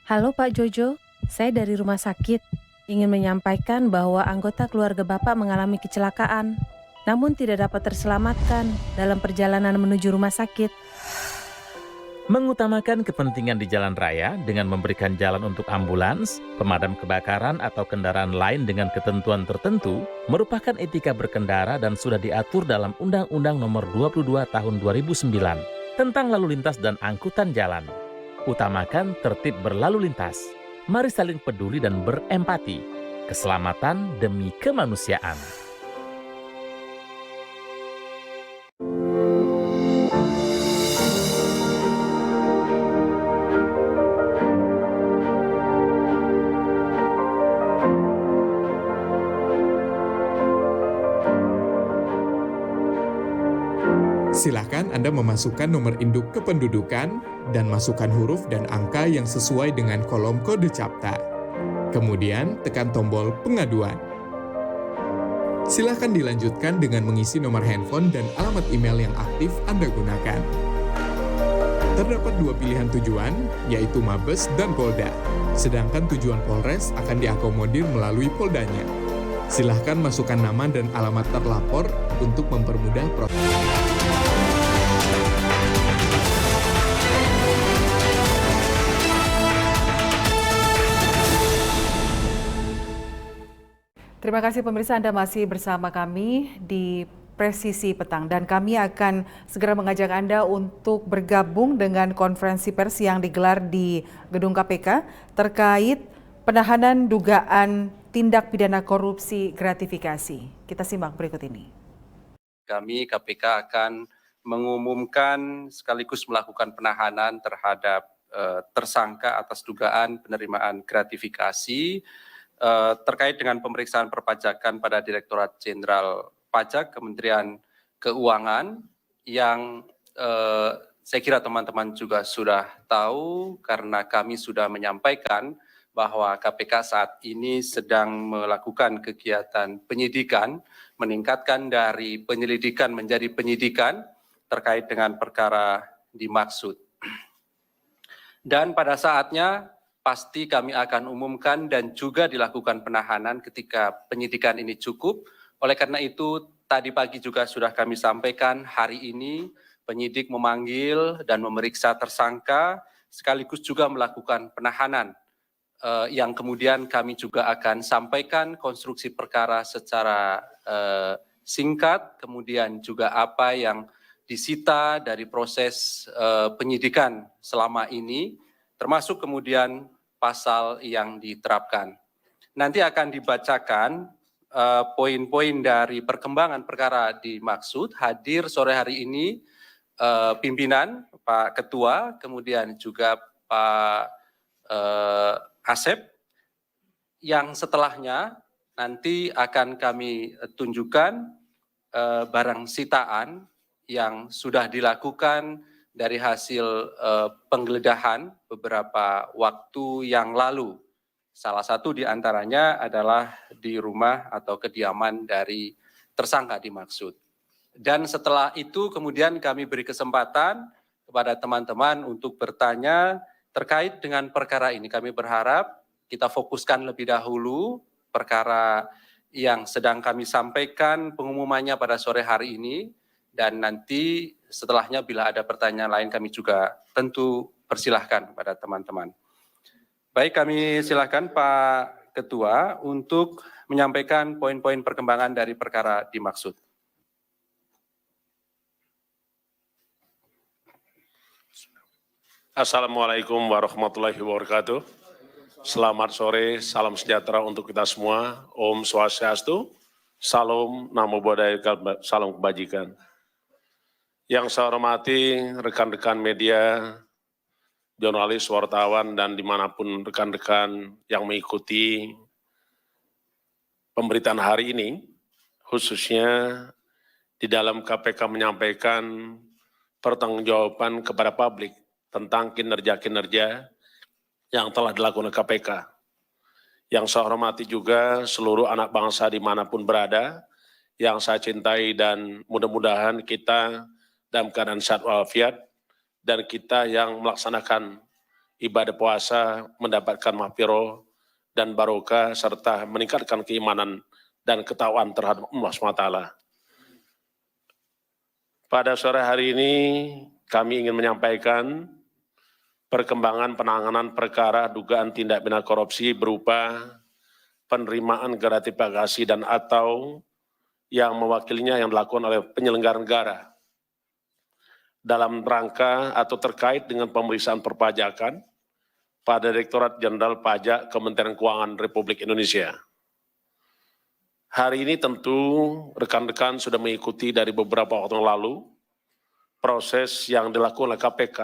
Speaker 15: Halo Pak Jojo, saya dari rumah sakit. Ingin menyampaikan bahwa anggota keluarga Bapak mengalami kecelakaan, namun tidak dapat terselamatkan dalam perjalanan menuju rumah sakit.
Speaker 16: Mengutamakan kepentingan di jalan raya dengan memberikan jalan untuk ambulans, pemadam kebakaran atau kendaraan lain dengan ketentuan tertentu merupakan etika berkendara dan sudah diatur dalam Undang-Undang Nomor 22 Tahun 2009 tentang lalu lintas dan angkutan jalan. Utamakan tertib berlalu lintas. Mari saling peduli dan berempati. Keselamatan demi kemanusiaan.
Speaker 6: Silakan Anda memasukkan nomor induk kependudukan dan masukkan huruf dan angka yang sesuai dengan kolom kode CAPTA. Kemudian tekan tombol pengaduan. Silakan dilanjutkan dengan mengisi nomor handphone dan alamat email yang aktif Anda gunakan. Terdapat 2 pilihan tujuan, yaitu Mabes dan Polda. Sedangkan tujuan Polres akan diakomodir melalui Poldanya. Silahkan masukkan nama dan alamat terlapor untuk mempermudah proses.
Speaker 1: Terima kasih pemirsa, Anda masih bersama kami di Presisi Petang dan kami akan segera mengajak Anda untuk bergabung dengan konferensi pers yang digelar di Gedung KPK terkait penahanan dugaan tindak pidana korupsi gratifikasi. Kita simak berikut ini.
Speaker 17: Kami KPK akan mengumumkan sekaligus melakukan penahanan terhadap tersangka atas dugaan penerimaan gratifikasi terkait dengan pemeriksaan perpajakan pada Direktorat Jenderal Pajak Kementerian Keuangan yang saya kira teman-teman juga sudah tahu karena kami sudah menyampaikan bahwa KPK saat ini sedang melakukan kegiatan penyidikan, meningkatkan dari penyelidikan menjadi penyidikan terkait dengan perkara dimaksud. Dan pada saatnya pasti kami akan umumkan dan juga dilakukan penahanan ketika penyidikan ini cukup. Oleh karena itu, tadi pagi juga sudah kami sampaikan hari ini penyidik memanggil dan memeriksa tersangka sekaligus juga melakukan penahanan yang kemudian kami juga akan sampaikan konstruksi perkara secara singkat, kemudian juga apa yang disita dari proses penyidikan selama ini, termasuk kemudian pasal yang diterapkan. Nanti akan dibacakan poin-poin dari perkembangan perkara dimaksud. Hadir sore hari ini pimpinan, Pak Ketua, kemudian juga Pak Asep, yang setelahnya nanti akan kami tunjukkan barang sitaan yang sudah dilakukan dari hasil penggeledahan beberapa waktu yang lalu. Salah satu di antaranya adalah di rumah atau kediaman dari tersangka dimaksud. Dan setelah itu kemudian kami beri kesempatan kepada teman-teman untuk bertanya terkait dengan perkara ini. Kami berharap kita fokuskan lebih dahulu perkara yang sedang kami sampaikan pengumumannya pada sore hari ini. Dan nanti setelahnya bila ada pertanyaan lain kami juga tentu persilahkan pada teman-teman. Baik, kami silakan Pak Ketua untuk menyampaikan poin-poin perkembangan dari perkara dimaksud.
Speaker 18: Assalamualaikum warahmatullahi wabarakatuh. Selamat sore, salam sejahtera untuk kita semua. Om Swastiastu, Salam Namo Buddhaya, salam kebajikan. Yang saya hormati rekan-rekan media, jurnalis, wartawan, dan dimanapun rekan-rekan yang mengikuti pemberitaan hari ini, khususnya di dalam KPK menyampaikan pertanggungjawaban kepada publik tentang kinerja-kinerja yang telah dilakukan KPK. Yang saya hormati juga seluruh anak bangsa dimanapun berada, yang saya cintai dan mudah-mudahan kita dalam keadaan sehat walafiat, dan kita yang melaksanakan ibadah puasa mendapatkan mahfirah dan barokah serta meningkatkan keimanan dan ketakwaan terhadap Allah SWT. Pada sore hari ini kami ingin menyampaikan perkembangan penanganan perkara dugaan tindak pidana korupsi berupa penerimaan gratifikasi dan atau yang mewakilinya yang dilakukan oleh penyelenggara negara dalam rangka atau terkait dengan pemeriksaan perpajakan pada Direktorat Jenderal Pajak Kementerian Keuangan Republik Indonesia. Hari ini tentu rekan-rekan sudah mengikuti dari beberapa waktu yang lalu proses yang dilakukan oleh KPK,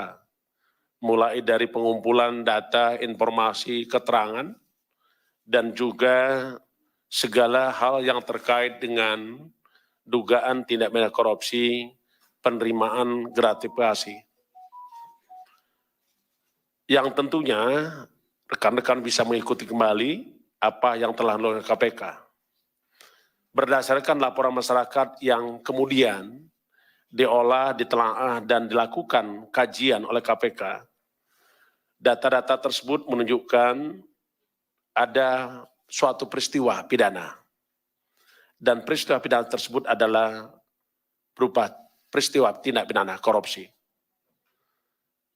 Speaker 18: mulai dari pengumpulan data, informasi, keterangan, dan juga segala hal yang terkait dengan dugaan tindak pidana korupsi, penerimaan gratifikasi. Yang tentunya rekan-rekan bisa mengikuti kembali apa yang telah dilakukan KPK. Berdasarkan laporan masyarakat yang kemudian diolah, ditelaah, dan dilakukan kajian oleh KPK, data-data tersebut menunjukkan ada suatu peristiwa pidana. Dan peristiwa pidana tersebut adalah berupa peristiwa tindak pidana korupsi.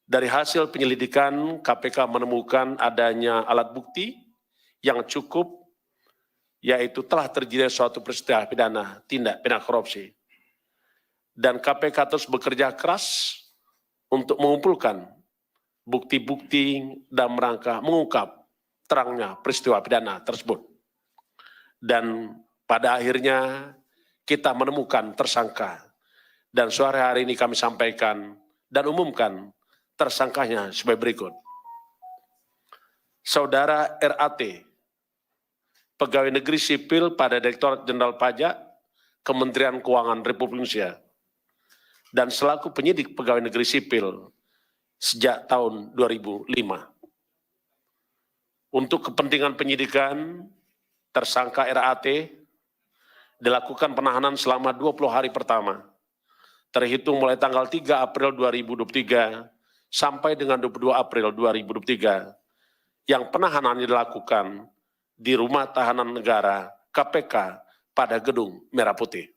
Speaker 18: Dari hasil penyelidikan, KPK menemukan adanya alat bukti yang cukup, yaitu telah terjadi suatu peristiwa pidana tindak pidana korupsi. Dan KPK terus bekerja keras untuk mengumpulkan bukti-bukti dan merangka mengungkap terangnya peristiwa pidana tersebut. Dan pada akhirnya kita menemukan tersangka. Dan sore hari ini kami sampaikan dan umumkan tersangkanya sebagai berikut. Saudara RAT, pegawai negeri sipil pada Direktorat Jenderal Pajak, Kementerian Keuangan Republik Indonesia, dan selaku penyidik pegawai negeri sipil sejak tahun 2005. Untuk kepentingan penyidikan, tersangka RAT dilakukan penahanan selama 20 hari pertama, terhitung mulai tanggal 3 April 2023 sampai dengan 22 April 2023, yang penahanan dilakukan di Rumah Tahanan Negara KPK pada Gedung Merah Putih.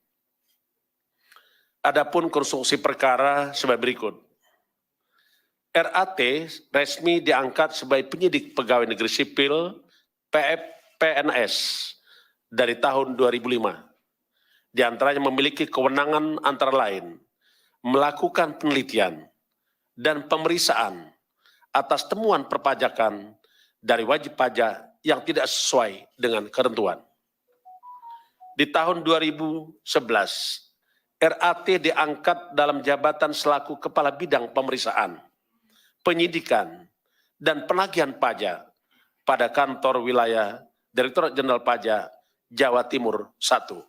Speaker 18: Adapun konstruksi perkara sebagai berikut. RAT resmi diangkat sebagai penyidik pegawai negeri sipil PNS dari tahun 2005. Di antaranya memiliki kewenangan antara lain melakukan penelitian dan pemeriksaan atas temuan perpajakan dari wajib pajak yang tidak sesuai dengan ketentuan. Di tahun 2011, RAT diangkat dalam jabatan selaku Kepala Bidang Pemeriksaan, Penyidikan, dan Penagihan Pajak pada kantor wilayah Direktorat Jenderal Pajak Jawa Timur 1.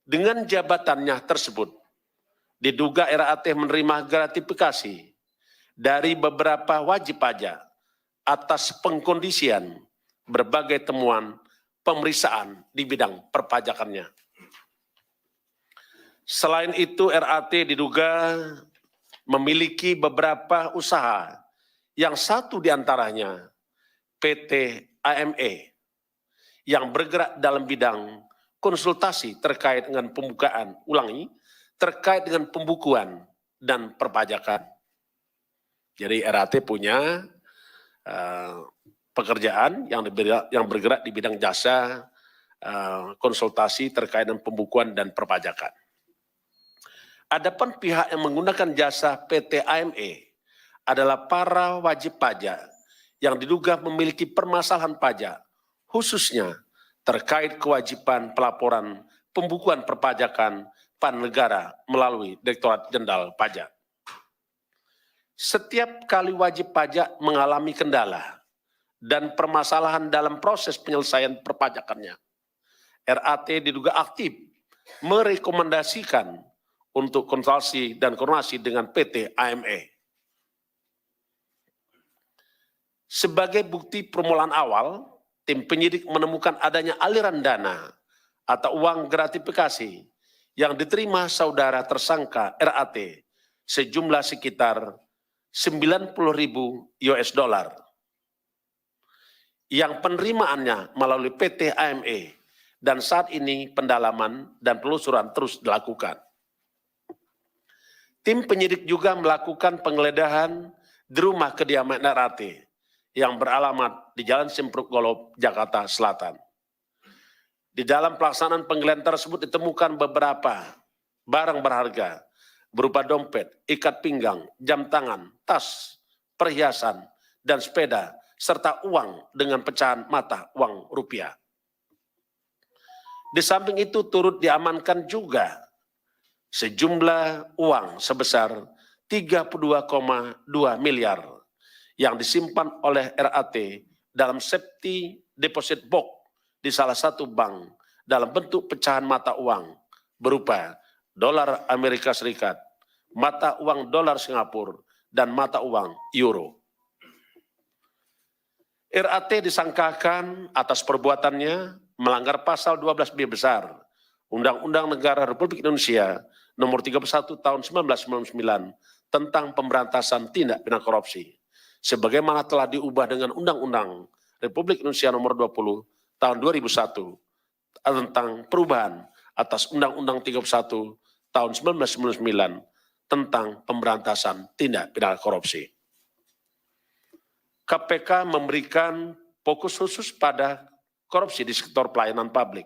Speaker 18: Dengan jabatannya tersebut, diduga RAT menerima gratifikasi dari beberapa wajib pajak atas pengkondisian berbagai temuan pemeriksaan di bidang perpajakannya. Selain itu, RAT diduga memiliki beberapa usaha, yang satu diantaranya PT AME, yang bergerak dalam bidang konsultasi terkait dengan terkait dengan pembukuan dan perpajakan. Jadi RAT punya pekerjaan yang bergerak di bidang jasa konsultasi terkait dengan pembukuan dan perpajakan. Adapun pihak yang menggunakan jasa PT AME adalah para wajib pajak yang diduga memiliki permasalahan pajak, khususnya terkait kewajiban pelaporan pembukuan perpajakan pada negara melalui Direktorat Jenderal Pajak. Setiap kali wajib pajak mengalami kendala dan permasalahan dalam proses penyelesaian perpajakannya, RAT diduga aktif merekomendasikan untuk konsultasi dan koordinasi dengan PT AME. Sebagai bukti permulaan awal, tim penyidik menemukan adanya aliran dana atau uang gratifikasi yang diterima saudara tersangka RAT sejumlah sekitar 90.000 US dollar. Yang penerimaannya melalui PT AME, dan saat ini pendalaman dan penelusuran terus dilakukan. Tim penyidik juga melakukan penggeledahan di rumah kediaman RAT yang beralamat di Jalan Simpruk Golob, Jakarta Selatan. Di dalam pelaksanaan penggeledahan tersebut ditemukan beberapa barang berharga berupa dompet, ikat pinggang, jam tangan, tas, perhiasan, dan sepeda, serta uang dengan pecahan mata uang rupiah. Di samping itu turut diamankan juga sejumlah uang sebesar 32,2 miliar yang disimpan oleh RAT dalam safety deposit box di salah satu bank dalam bentuk pecahan mata uang berupa dolar Amerika Serikat, mata uang dolar Singapura, dan mata uang euro. RAT disangkakan atas perbuatannya melanggar pasal 12B besar Undang-Undang Negara Republik Indonesia Nomor 31 tahun 1999 tentang pemberantasan tindak pidana korupsi, sebagaimana telah diubah dengan Undang-Undang Republik Indonesia Nomor 20 tahun 2001 tentang perubahan atas Undang-Undang 31 tahun 1999 tentang pemberantasan tindak pidana korupsi. KPK memberikan fokus khusus pada korupsi di sektor pelayanan publik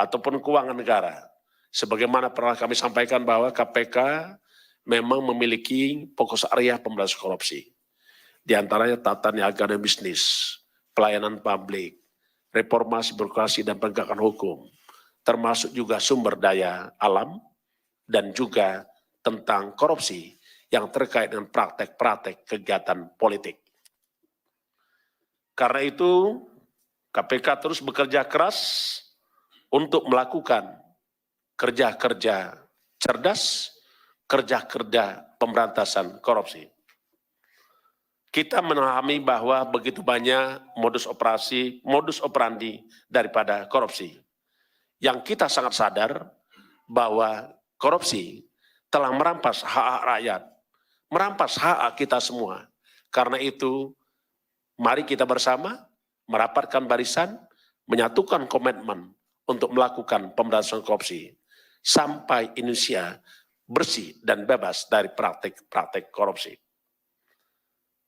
Speaker 18: ataupun keuangan negara. Sebagaimana pernah kami sampaikan bahwa KPK memang memiliki fokus area pemberantasan korupsi. Di antaranya tata niaga dan bisnis, pelayanan publik, reformasi birokrasi dan penegakan hukum, termasuk juga sumber daya alam, dan juga tentang korupsi yang terkait dengan praktek-praktek kegiatan politik. Karena itu, KPK terus bekerja keras untuk melakukan kerja-kerja cerdas, kerja-kerja pemberantasan korupsi. Kita memahami bahwa begitu banyak modus operandi daripada korupsi. Yang kita sangat sadar bahwa korupsi telah merampas hak rakyat, merampas hak kita semua. Karena itu, mari kita bersama merapatkan barisan, menyatukan komitmen untuk melakukan pemberantasan korupsi sampai Indonesia bersih dan bebas dari praktik-praktik korupsi.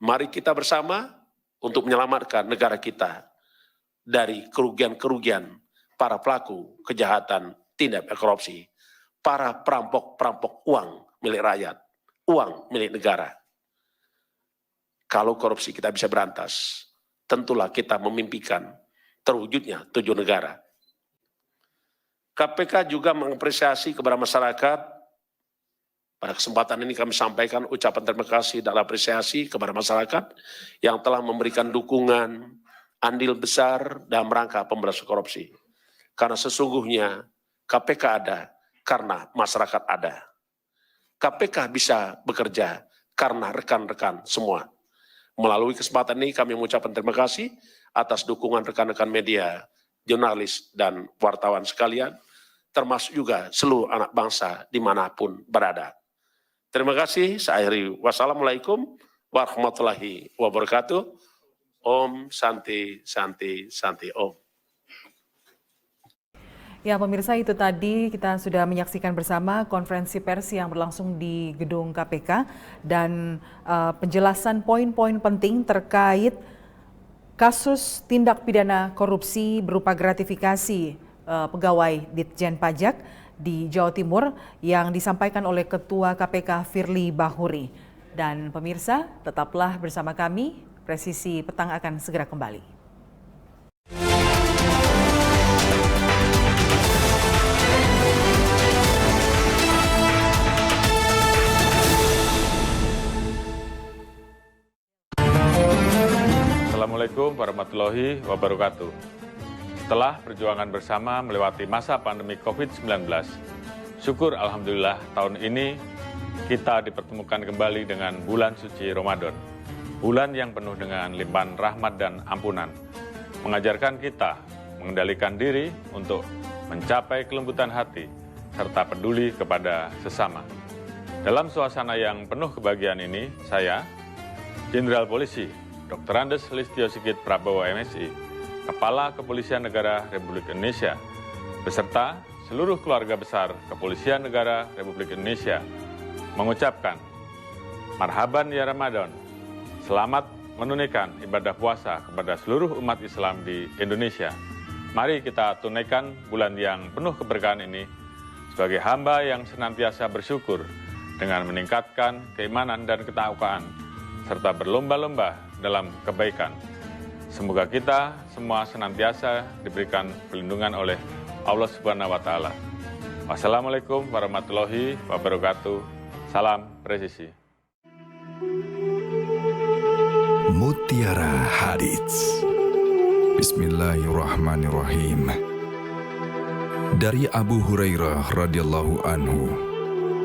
Speaker 18: Mari kita bersama untuk menyelamatkan negara kita dari kerugian-kerugian para pelaku kejahatan tindak pidana korupsi, para perampok-perampok uang milik rakyat, uang milik negara. Kalau korupsi kita bisa berantas, tentulah kita memimpikan terwujudnya 7 negara. KPK juga mengapresiasi kepada masyarakat. Pada kesempatan ini kami sampaikan ucapan terima kasih dan apresiasi kepada masyarakat yang telah memberikan dukungan, andil besar dalam rangka pemberantasan korupsi. Karena sesungguhnya KPK ada karena masyarakat ada. KPK bisa bekerja karena rekan-rekan semua. Melalui kesempatan ini kami mengucapkan terima kasih atas dukungan rekan-rekan media, jurnalis, dan wartawan sekalian, termasuk juga seluruh anak bangsa dimanapun berada. Terima kasih, saya akhiri. Wassalamualaikum warahmatullahi wabarakatuh. Om Santi Santi Santi Om.
Speaker 1: Ya pemirsa, itu tadi kita sudah menyaksikan bersama konferensi pers yang berlangsung di gedung KPK dan penjelasan poin-poin penting terkait kasus tindak pidana korupsi berupa gratifikasi pegawai Ditjen Pajak di Jawa Timur yang disampaikan oleh Ketua KPK Firly Bahuri. Dan pemirsa, tetaplah bersama kami, Presisi Petang akan segera kembali.
Speaker 3: Assalamualaikum warahmatullahi wabarakatuh. Setelah perjuangan bersama melewati masa pandemi COVID-19, syukur Alhamdulillah tahun ini kita dipertemukan kembali dengan bulan suci Ramadan. Bulan yang penuh dengan limpahan rahmat dan ampunan, mengajarkan kita mengendalikan diri untuk mencapai kelembutan hati serta peduli kepada sesama. Dalam suasana yang penuh kebahagiaan ini, saya, Jenderal Polisi Dr. Andes Listio Sigit Prabowo MSI, Kepala Kepolisian Negara Republik Indonesia, beserta seluruh keluarga besar Kepolisian Negara Republik Indonesia, mengucapkan Marhaban ya Ramadan, selamat menunaikan ibadah puasa kepada seluruh umat Islam di Indonesia. Mari kita tunaikan bulan yang penuh keberkahan ini sebagai hamba yang senantiasa bersyukur dengan meningkatkan keimanan dan ketakwaan, serta berlomba-lomba dalam kebaikan. Semoga kita semua senantiasa diberikan perlindungan oleh Allah Subhanahu wa Ta'ala. Wassalamualaikum warahmatullahi wabarakatuh. Salam presisi.
Speaker 4: Mutiara Hadits. Bismillahirrahmanirrahim. Dari Abu Hurairah radhiyallahu anhu,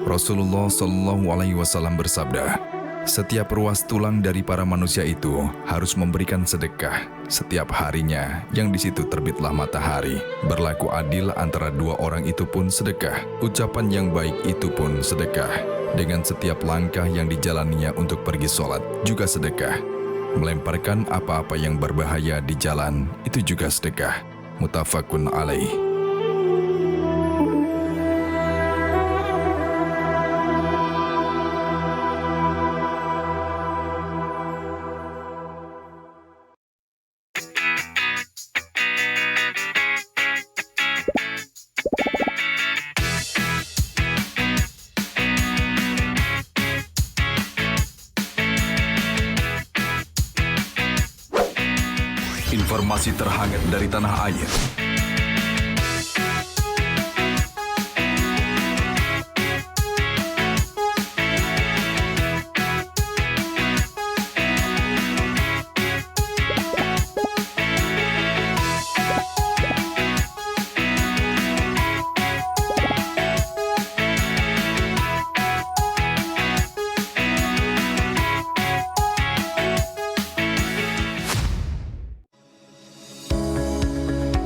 Speaker 4: Rasulullah sallallahu alaihi wasallam bersabda, Setiap ruas tulang dari para manusia itu harus memberikan sedekah setiap harinya yang di situ terbitlah matahari. Berlaku adil antara dua orang itu pun sedekah. Ucapan yang baik itu pun sedekah. Dengan setiap langkah yang dijalaninya untuk pergi sholat juga sedekah. Melemparkan apa-apa yang berbahaya di jalan itu juga sedekah. Muttafaqun alaih. Informasi terhangat dari tanah air.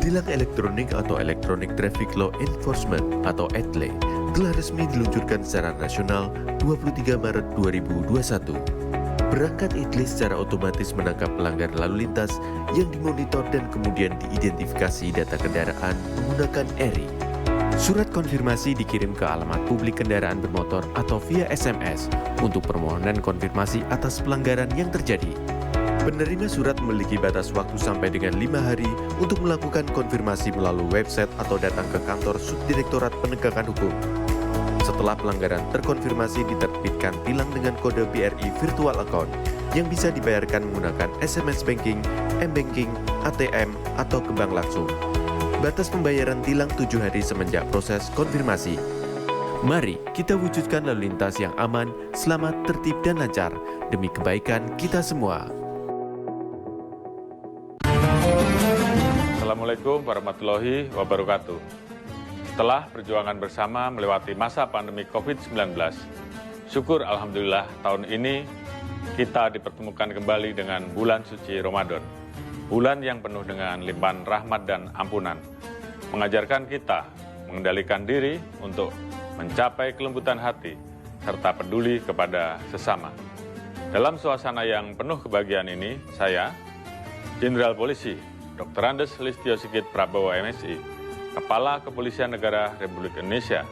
Speaker 5: Tilang elektronik atau Electronic Traffic Law Enforcement atau ETLE telah resmi diluncurkan secara nasional 23 Maret 2021. Perangkat ETLE secara otomatis menangkap pelanggar lalu lintas yang dimonitor dan kemudian diidentifikasi data kendaraan menggunakan ERI. Surat konfirmasi dikirim ke alamat publik kendaraan bermotor atau via SMS untuk permohonan konfirmasi atas pelanggaran yang terjadi. Penerima surat memiliki batas waktu sampai dengan 5 hari untuk melakukan konfirmasi melalui website atau datang ke kantor Subdirektorat Penegakan Hukum. Setelah pelanggaran terkonfirmasi, diterbitkan tilang dengan kode BRI Virtual Account yang bisa dibayarkan menggunakan SMS Banking, M-Banking, ATM, atau ke bank langsung. Batas pembayaran tilang 7 hari semenjak proses konfirmasi. Mari kita wujudkan lalu lintas yang aman, selamat, tertib, dan lancar demi kebaikan kita semua.
Speaker 3: Assalamualaikum warahmatullahi wabarakatuh. Setelah perjuangan bersama melewati masa pandemi COVID-19, syukur Alhamdulillah tahun ini kita dipertemukan kembali dengan bulan suci Ramadan. Bulan yang penuh dengan limpahan rahmat dan ampunan, mengajarkan kita mengendalikan diri untuk mencapai kelembutan hati, serta peduli kepada sesama. Dalam suasana yang penuh kebahagiaan ini, saya, Jenderal Polisi Dr. Andes Listio Sigit Prabowo MSI, Kepala Kepolisian Negara Republik Indonesia,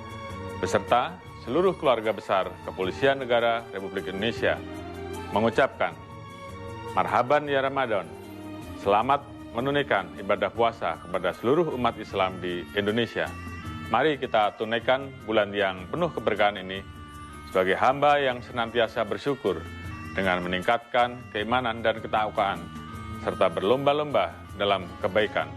Speaker 3: beserta seluruh keluarga besar Kepolisian Negara Republik Indonesia, mengucapkan Marhaban ya Ramadan, selamat menunaikan ibadah puasa kepada seluruh umat Islam di Indonesia. Mari kita tunaikan bulan yang penuh keberkahan ini sebagai hamba yang senantiasa bersyukur dengan meningkatkan keimanan dan ketakwaan, serta berlomba-lomba dalam kebaikan.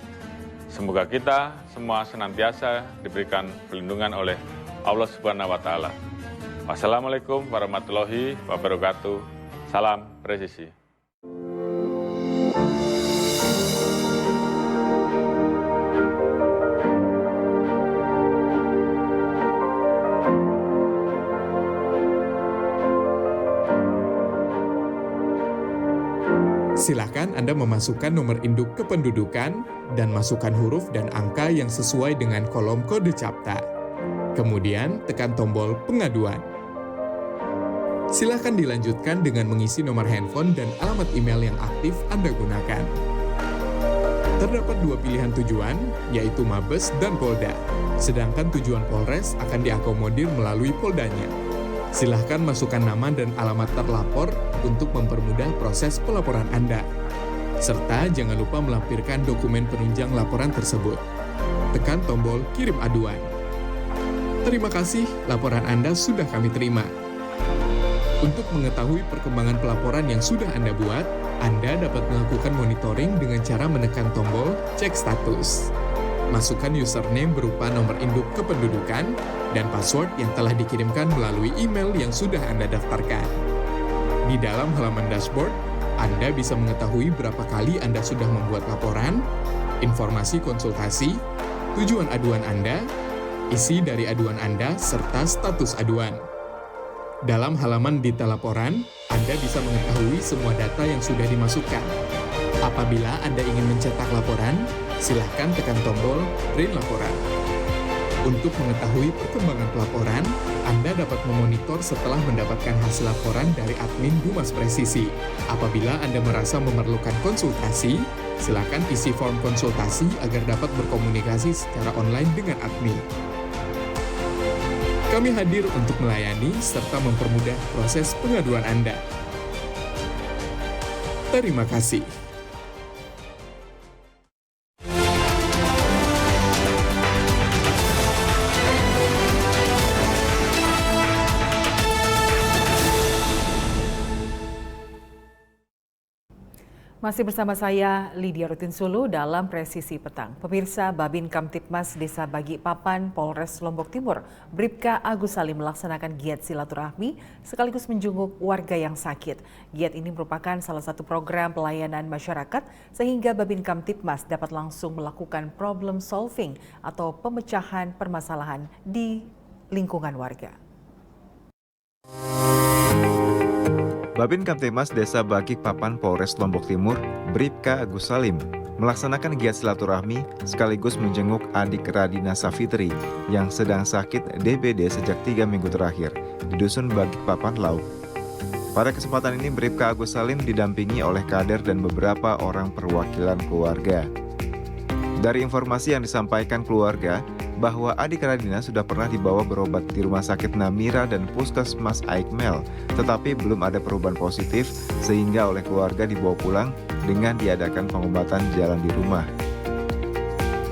Speaker 3: Semoga kita semua senantiasa diberikan perlindungan oleh Allah Subhanahu wa Ta'ala. Wassalamualaikum warahmatullahi wabarakatuh. Salam presisi.
Speaker 6: Silakan Anda memasukkan nomor induk kependudukan dan masukkan huruf dan angka yang sesuai dengan kolom kode CAPTA. Kemudian tekan tombol pengaduan. Silakan dilanjutkan dengan mengisi nomor handphone dan alamat email yang aktif Anda gunakan. Terdapat 2 pilihan tujuan, yaitu Mabes dan Polda. Sedangkan tujuan Polres akan diakomodir melalui Poldanya. Silahkan masukkan nama dan alamat terlapor untuk mempermudah proses pelaporan Anda. Serta jangan lupa melampirkan dokumen penunjang laporan tersebut. Tekan tombol kirim aduan. Terima kasih, laporan Anda sudah kami terima. Untuk mengetahui perkembangan pelaporan yang sudah Anda buat, Anda dapat melakukan monitoring dengan cara menekan tombol cek status. Masukkan username berupa nomor induk kependudukan dan password yang telah dikirimkan melalui email yang sudah Anda daftarkan. Di dalam halaman dashboard, Anda bisa mengetahui berapa kali Anda sudah membuat laporan, informasi konsultasi, tujuan aduan Anda, isi dari aduan Anda, serta status aduan. Dalam halaman detail laporan, Anda bisa mengetahui semua data yang sudah dimasukkan. Apabila Anda ingin mencetak laporan, silakan tekan tombol Print Laporan. Untuk mengetahui perkembangan pelaporan, Anda dapat memonitor setelah mendapatkan hasil laporan dari admin Humas Presisi. Apabila Anda merasa memerlukan konsultasi, silakan isi form konsultasi agar dapat berkomunikasi secara online dengan admin. Kami hadir untuk melayani serta mempermudah proses pengaduan Anda. Terima kasih.
Speaker 1: Masih bersama saya, Lydia Rutinsulu dalam Presisi Petang. Pemirsa, Babin Kamtipmas Desa Balikpapan, Polres Lombok Timur, Bribka Agus Salim melaksanakan giat silaturahmi sekaligus menjenguk warga yang sakit. Giat ini merupakan salah satu program pelayanan masyarakat sehingga Babin Kamtipmas dapat langsung melakukan problem solving atau pemecahan permasalahan di lingkungan warga.
Speaker 10: Babin Kamtipmas Desa Balikpapan Polres Lombok Timur, Bribka Agus Salim, melaksanakan giat silaturahmi sekaligus menjenguk adik Radina Safitri yang sedang sakit DBD sejak 3 minggu terakhir di Dusun Balikpapan, Lauk. Pada kesempatan ini, Bribka Agus Salim didampingi oleh kader dan beberapa orang perwakilan keluarga. Dari informasi yang disampaikan keluarga, bahwa adik Radina sudah pernah dibawa berobat di Rumah Sakit Namira dan Puskesmas Aikmel, tetapi belum ada perubahan positif sehingga oleh keluarga dibawa pulang dengan diadakan pengobatan jalan di rumah.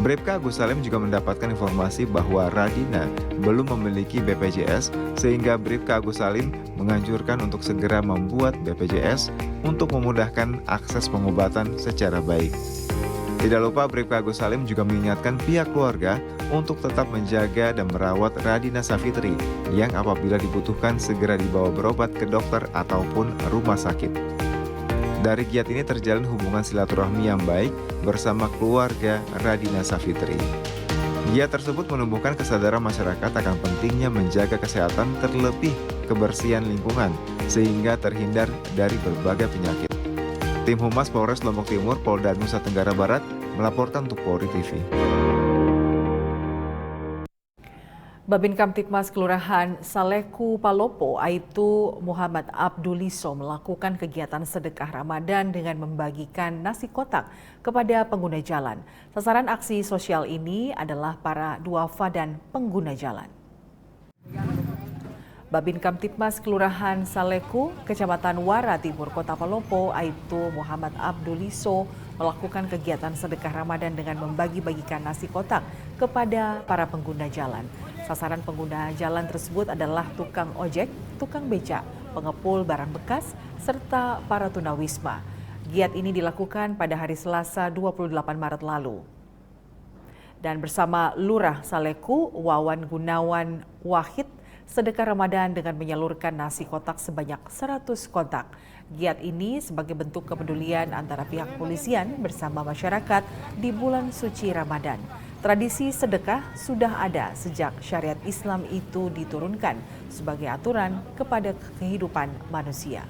Speaker 10: Bribka Agus Salim juga mendapatkan informasi bahwa Radina belum memiliki BPJS sehingga Bribka Agus Salim menganjurkan untuk segera membuat BPJS untuk memudahkan akses pengobatan secara baik. Tidak lupa Bribka Agus Salim juga mengingatkan pihak keluarga untuk tetap menjaga dan merawat Radina Safitri yang apabila dibutuhkan segera dibawa berobat ke dokter ataupun rumah sakit. Dari giat ini terjalin hubungan silaturahmi yang baik bersama keluarga Radina Safitri. Giat tersebut menumbuhkan kesadaran masyarakat akan pentingnya menjaga kesehatan terlebih kebersihan lingkungan sehingga terhindar dari berbagai penyakit. Tim Humas Polres Lombok Timur, Polda Nusa Tenggara Barat melaporkan untuk Polri TV.
Speaker 1: Babin Kamtipmas Kelurahan Saleku Palopo, Aibtu Muhammad Abduliso melakukan kegiatan sedekah Ramadan dengan membagikan nasi kotak kepada pengguna jalan. Sasaran aksi sosial ini adalah para duafa dan pengguna jalan. Babin Kamtipmas Kelurahan Saleku, Kecamatan Wara Timur, Kota Palopo, Aibtu Muhammad Abduliso melakukan kegiatan sedekah Ramadan dengan membagi-bagikan nasi kotak kepada para pengguna jalan. Sasaran pengguna jalan tersebut adalah tukang ojek, tukang becak, pengepul barang bekas, serta para tunawisma. Giat ini dilakukan pada hari Selasa 28 Maret lalu. Dan bersama Lurah Saleku, Wawan Gunawan Wahid, sedekah Ramadan dengan menyalurkan nasi kotak sebanyak 100 kotak. Giat ini sebagai bentuk kepedulian antara pihak kepolisian bersama masyarakat di bulan suci Ramadan. Tradisi sedekah sudah ada sejak syariat Islam itu diturunkan sebagai aturan kepada kehidupan manusia.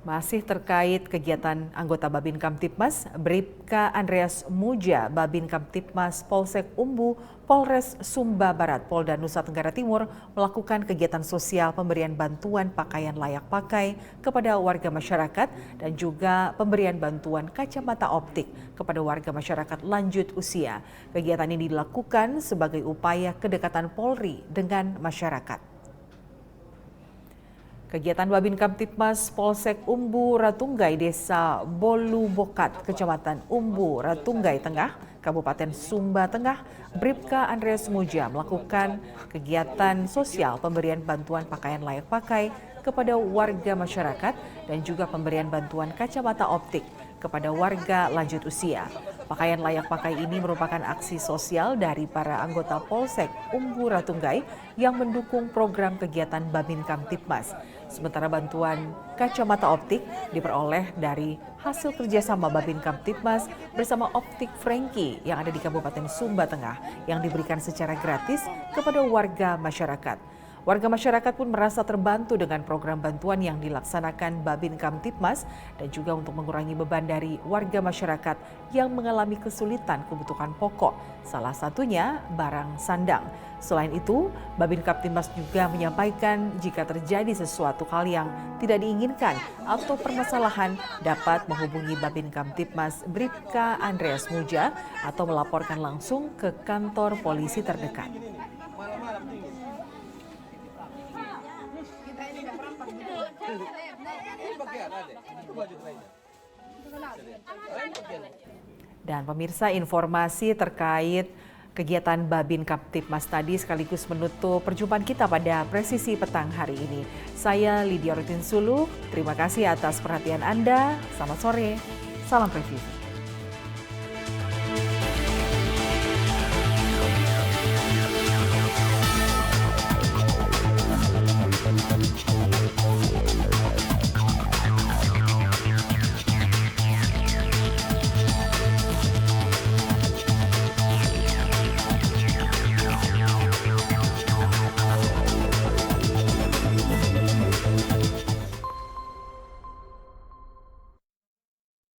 Speaker 1: Masih terkait kegiatan anggota Babin Kamtipmas, Bribka Andreas Muja, Babin Kamtipmas Polsek Umbu, Polres Sumba Barat, Polda Nusa Tenggara Timur melakukan kegiatan sosial pemberian bantuan pakaian layak pakai kepada warga masyarakat dan juga pemberian bantuan kacamata optik kepada warga masyarakat lanjut usia. Kegiatan ini dilakukan sebagai upaya kedekatan Polri dengan masyarakat. Kegiatan Babin Kamtipmas Polsek Umbu Ratunggai, Desa Bolubokat, Kecamatan Umbu Ratunggai Tengah, Kabupaten Sumba Tengah, Bribka Andreas Muja melakukan kegiatan sosial pemberian bantuan pakaian layak pakai kepada warga masyarakat dan juga pemberian bantuan kacamata optik kepada warga lanjut usia. Pakaian layak pakai ini merupakan aksi sosial dari para anggota Polsek Umbu Ratunggai yang mendukung program kegiatan Babin Kamtibmas. Sementara bantuan kacamata optik diperoleh dari hasil kerjasama Babin Kamtibmas bersama Optik Franky yang ada di Kabupaten Sumba Tengah yang diberikan secara gratis kepada warga masyarakat. Warga masyarakat pun merasa terbantu dengan program bantuan yang dilaksanakan Babin Kamtibmas dan juga untuk mengurangi beban dari warga masyarakat yang mengalami kesulitan kebutuhan pokok, salah satunya barang sandang. Selain itu, Babin Kamtibmas juga menyampaikan jika terjadi sesuatu hal yang tidak diinginkan atau permasalahan dapat menghubungi Babin Kamtibmas Bribka Andreas Muja atau melaporkan langsung ke kantor polisi terdekat. Dan pemirsa, informasi terkait kegiatan Babin Kamtibmas tadi sekaligus menutup perjumpaan kita pada Presisi Petang hari ini. Saya Lydia Rutin Sulu, terima kasih atas perhatian Anda. Selamat sore, salam presisi.